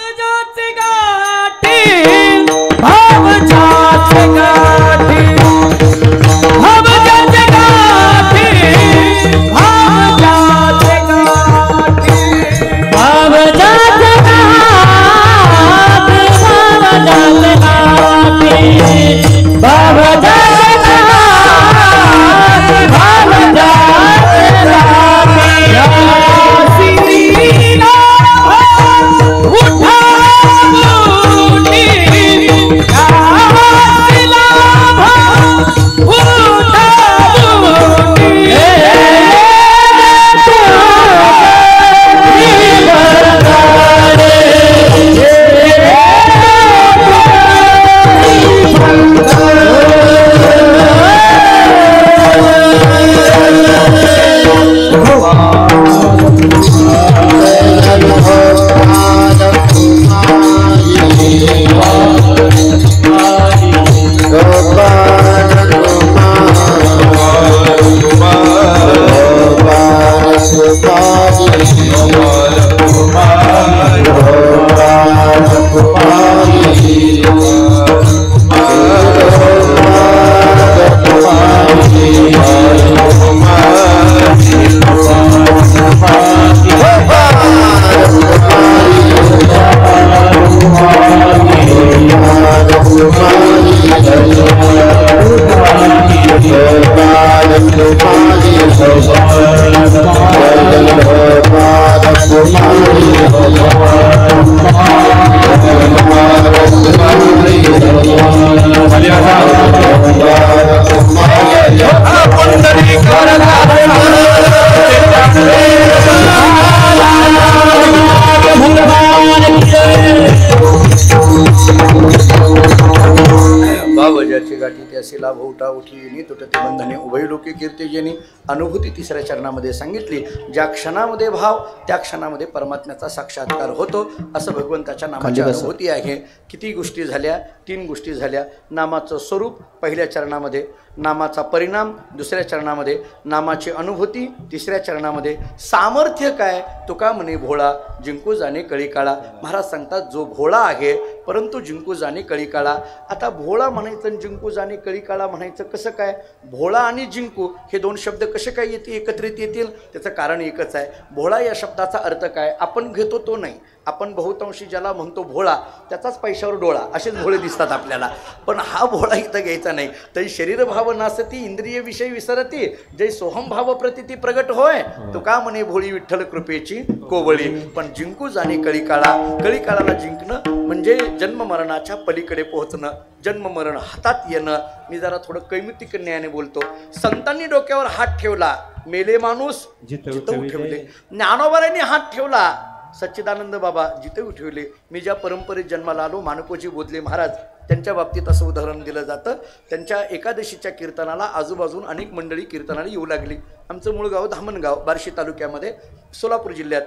उठी येणी तुटते बंधने उभयलोकी कीर्ती जेनी अनुभूती तिसऱ्या चरणामध्ये सांगितली. ज्या क्षणामध्ये भाव त्या क्षणामध्ये परमात्म्याचा साक्षात्कार होतो असं भगवंताच्या नामाची अनुभूती आहे. किती गोष्टी झाल्या? 3 गोष्टी झाल्या. नामाचं स्वरूप पहिल्या चरणामध्ये, नामाचा परिणाम दुसऱ्या चरणामध्ये, नामाची अनुभूती तिसऱ्या चरणामध्ये, सामर्थ्य काय? तुका म्हणे भोळा जिंकू जाणे कळी काळा. महाराज सांगतात जो भोळा आहे परंतु जिंकू जाणे कळी काळा. आता भोळा म्हणायचं आणि जिंकू जाणे कळी काळा म्हणायचं कसं काय? भोळा आणि जिंकू हे 2 शब्द कसे काय येतील, एकत्रित येतील? त्याचं कारण एकच आहे. भोळा या शब्दाचा अर्थ काय? आपण घेतो तो नाही. आपण बहुतांशी ज्याला म्हणतो भोळा त्याचाच पैशावर डोळा असेच भोळे दिसतात आपल्याला. पण हा भोळा इथं घ्यायचा नाही. तरी शरीरभाव नासती इंद्रिय विषय विसरती जय सोहमभाव प्रतिती प्रगट होय. तुका म्हणे भोळी विठ्ठल कृपेची कोवळी. पण जिंकू जाणे कळी काळा. कळी काळाला जिंकणं म्हणजे जन्म मरणाच्या पलीकडे पोहोचणं, जन्म मरण हातात येणं. मी जरा थोडं कैमितिक न्यायाने बोलतो. संतांनी डोक्यावर हात ठेवला मेले माणूस जिथं उठवले. ज्ञानोबांनी हात ठेवला सच्चिदानंद बाबा जिथे उठवले. मी ज्या परंपरेत जन्माला आलो माणकोजी बोधले महाराज त्यांच्या बाबतीत असं उदाहरण दिलं जातं. त्यांच्या एकादशीच्या कीर्तनाला आजूबाजून अनेक मंडळी कीर्तनाला येऊ लागली. आमचं मूळ गाव धामणगाव बार्शी तालुक्यामध्ये सोलापूर जिल्ह्यात.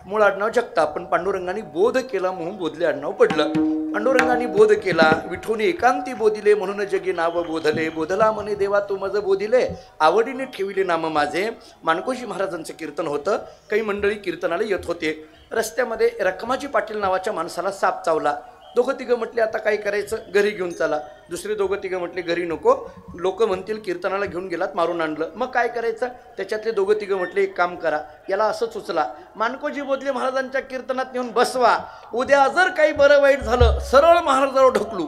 मूळ आडनाव जगताप पण पांडुरंगाने बोध केला म्हणून बोधले आडनाव पडलं. पांडुरंगाने बोध केला विठोनी एकांती बोधिले म्हणून जगी नाव बोधले. बोधला म्हणे देवा तू मज बोधिले आवडीने ठेविले नाम माझे. माणकोजी महाराजांचं कीर्तन होतं. काही मंडळी कीर्तनाला येत होते. रस्त्यामध्ये रखमाजी पाटील नावाच्या माणसाला साप चावला. 2-3 म्हटले आता काय करायचं, घरी घेऊन चला. दुसरे 2-3 म्हटले घरी नको, लोक म्हणतील कीर्तनाला घेऊन गेलात मारून आणलं, मग काय करायचं. त्याच्यातले 2-3 म्हटले एक काम करा, याला असं सुचला माणकोजी बोधले महाराजांच्या कीर्तनात नेऊन बसवा. उद्या जर काही बरं वाईट झालं सरळ महाराजावर ढकलू.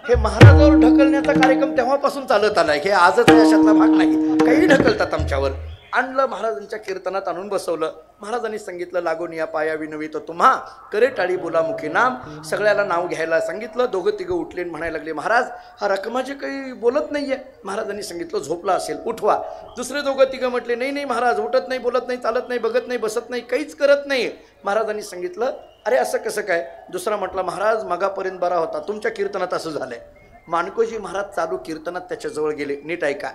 हे महाराजावर ढकलण्याचा कार्यक्रम तेव्हापासून चालत आलाय. हे आजच यशातला भाग नाही. काही ढकलतात आमच्यावर. आणलं महाराजांच्या कीर्तनात आणून बसवलं. महाराजांनी सांगितलं लागून या पाया विनवित तुम्हा करे टाळी बोला मुखी नाम. सगळ्याला नाव घ्यायला सांगितलं. 2-3 उठले म्हणायला लागले महाराज हा रखमाजी काही बोलत नाहीये. महाराजांनी सांगितलं झोपला असेल उठवा. दुसरे 2-3 म्हटले नाही नाही महाराज उठत नाही, बोलत नाही, चालत नाही, बघत नाही, बसत नाही, काहीच करत नाही. महाराजांनी सांगितलं अरे असं कसं काय. दुसरा म्हटला महाराज मगापर्यंत बरा होता, तुमच्या कीर्तनात असं झालंय. माणकोजी महाराज चालू कीर्तनात त्याच्याजवळ गेले. नीट ऐका.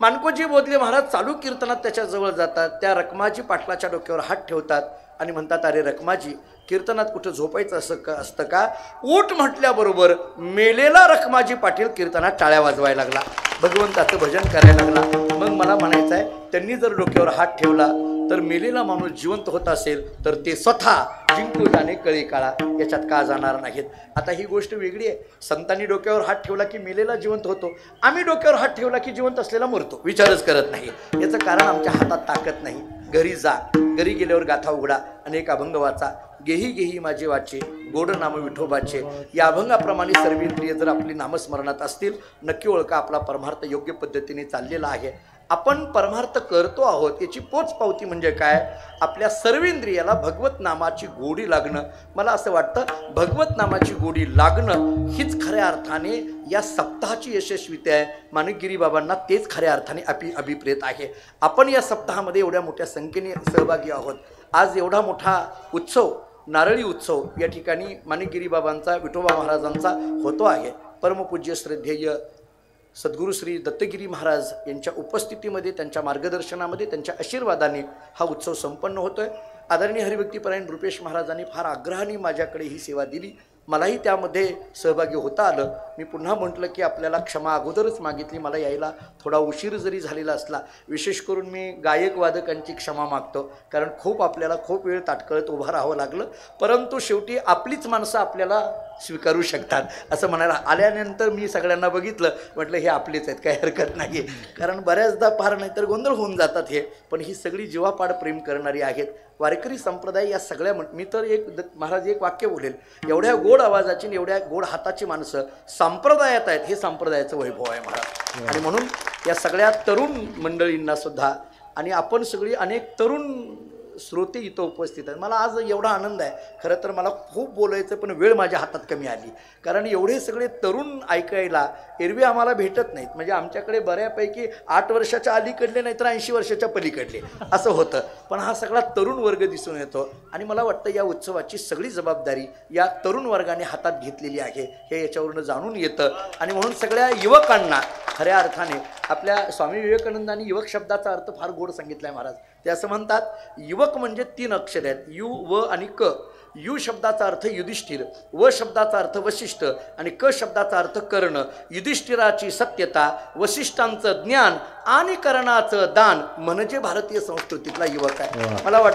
माणकोजी बोधले महाराज चालू कीर्तनात त्याच्याजवळ जातात. त्या रखमाजी पाटलाच्या डोक्यावर हात ठेवतात आणि म्हणतात अरे रखमाजी कीर्तनात कुठं झोपायचं असतं का. उठ म्हटल्याबरोबर मेलेला रखमाजी पाटील कीर्तनात टाळ्या वाजवायला लागला, भगवंताचं भजन करायला लागला. मग मला म्हणायचं आहे त्यांनी जर डोक्यावर हात ठेवला तर मेलेला माणूस जिवंत होत असेल तर ते स्वतः जिंकू जाणे कळी काळा याच्यात का जाणार नाहीत. आता ही गोष्ट वेगळी आहे. संतांनी डोक्यावर हात ठेवला की मेलेला जिवंत होतो. आम्ही डोक्यावर हात ठेवला की जिवंत असलेला मरतो. विचारच करत नाही. याचं कारण आमच्या हातात ताकद नाही. घरी जा, घरी गेल्यावर गाथा उघडा, अनेक अभंग वाचा. गेही गेही माझे वाचे गोड नाम विठोबाचे. या अभंगाप्रमाणे सर्व इंद्रिय जर आपली नामस्मरणात असतील नक्की ओळखा आपला परमार्थ योग्य पद्धतीने चाललेला आहे. आपण परमार्थ करतो आहोत याची पोच पावती म्हणजे काय, आपल्या सर्व इंद्रियाला भगवत नामाची गोडी लागणं. मला असं वाटतं भगवत नामाची गोडी लागणं हीच खऱ्या अर्थाने या सप्ताहाची यशस्वीता आहे. माणिकगिरी बाबांना तेच खऱ्या अर्थाने अभिप्रेत आहे. आपण या सप्ताहामध्ये एवढ्या मोठ्या संख्येने सहभागी आहोत. आज एवढा मोठा उत्सव नारळी उत्सव या ठिकाणी माणिकगिरी बाबांचा विठोबा महाराजांचा होतो आहे. परमपूज्य श्रद्धेय सद्गुरू श्री दत्तगिरी महाराज यांच्या उपस्थितीमध्ये, त्यांच्या मार्गदर्शनामध्ये, त्यांच्या आशीर्वादाने हा उत्सव संपन्न होतोय. आदरणीय हरिभक्तीपरायण रुपेश महाराजांनी फार आग्रहाने माझ्याकडे ही सेवा दिली. मलाही त्यामध्ये सहभागी होता आलं. मी पुन्हा म्हटलं की आपल्याला क्षमा अगोदरच मागितली. मला यायला थोडा उशीर जरी झालेला असला, विशेष करून मी गायक वादकांची क्षमा मागतो, कारण खूप आपल्याला खूप वेळ ताटकळत उभं राहावं लागलं. परंतु शेवटी आपलीच माणसं आपल्याला स्वीकारू शकतात असं म्हणायला आल्यानंतर मी सगळ्यांना बघितलं, म्हटलं हे आपलेच आहेत, काही हरकत नाही. कारण बऱ्याचदा फार नाहीतर गोंधळ होऊन जातात हे. पण ही सगळी जीवापाड प्रेम करणारी आहेत. वारकरी संप्रदाय या सगळ्या मी तर महाराज एक वाक्य बोलेल, एवढ्या गोड आवाजाची आणि एवढ्या गोड हाताची माणसं संप्रदायात आहेत, हे संप्रदायाचं वैभव आहे महाराज. आणि म्हणून या सगळ्या तरुण मंडळींना सुद्धा आणि आपण सगळी अनेक तरुण श्रोते इथं उपस्थित आहेत. मला आज एवढा आनंद आहे. खरं तर मला खूप बोलायचं पण वेळ माझ्या हातात कमी आली, कारण एवढे सगळे तरुण ऐकायला एरवी आम्हाला भेटत नाहीत. म्हणजे आमच्याकडे बऱ्यापैकी 8 वर्षाच्या अलीकडले नाहीतर 80 वर्षाच्या पलीकडले असं होतं, पण हा सगळा तरुण वर्ग दिसून येतो. आणि मला वाटतं या उत्सवाची सगळी जबाबदारी या तरुण वर्गाने हातात घेतलेली आहे हे याच्यावरून जाणून येतं. आणि म्हणून सगळ्या युवकांना खऱ्या अर्थाने आपल्या स्वामी विवेकानंदांनी युवक शब्दाचा अर्थ फार गोड सांगितला आहे महाराज. ते असं म्हणतात, युवक म्हणजे 3 अक्षर आहेत, यु व आणि क. यु शब्दाचा अर्थ युधिष्ठिर, व शब्दाचा अर्थ वशिष्ठ आणि क शब्दाचा अर्थ कर्ण. युधिष्ठिराची सत्यता, वशिष्ठांचं ज्ञान आणि कर्णाचं दान म्हणजे भारतीय संस्कृतीतला युवक आहे. मला वाटतं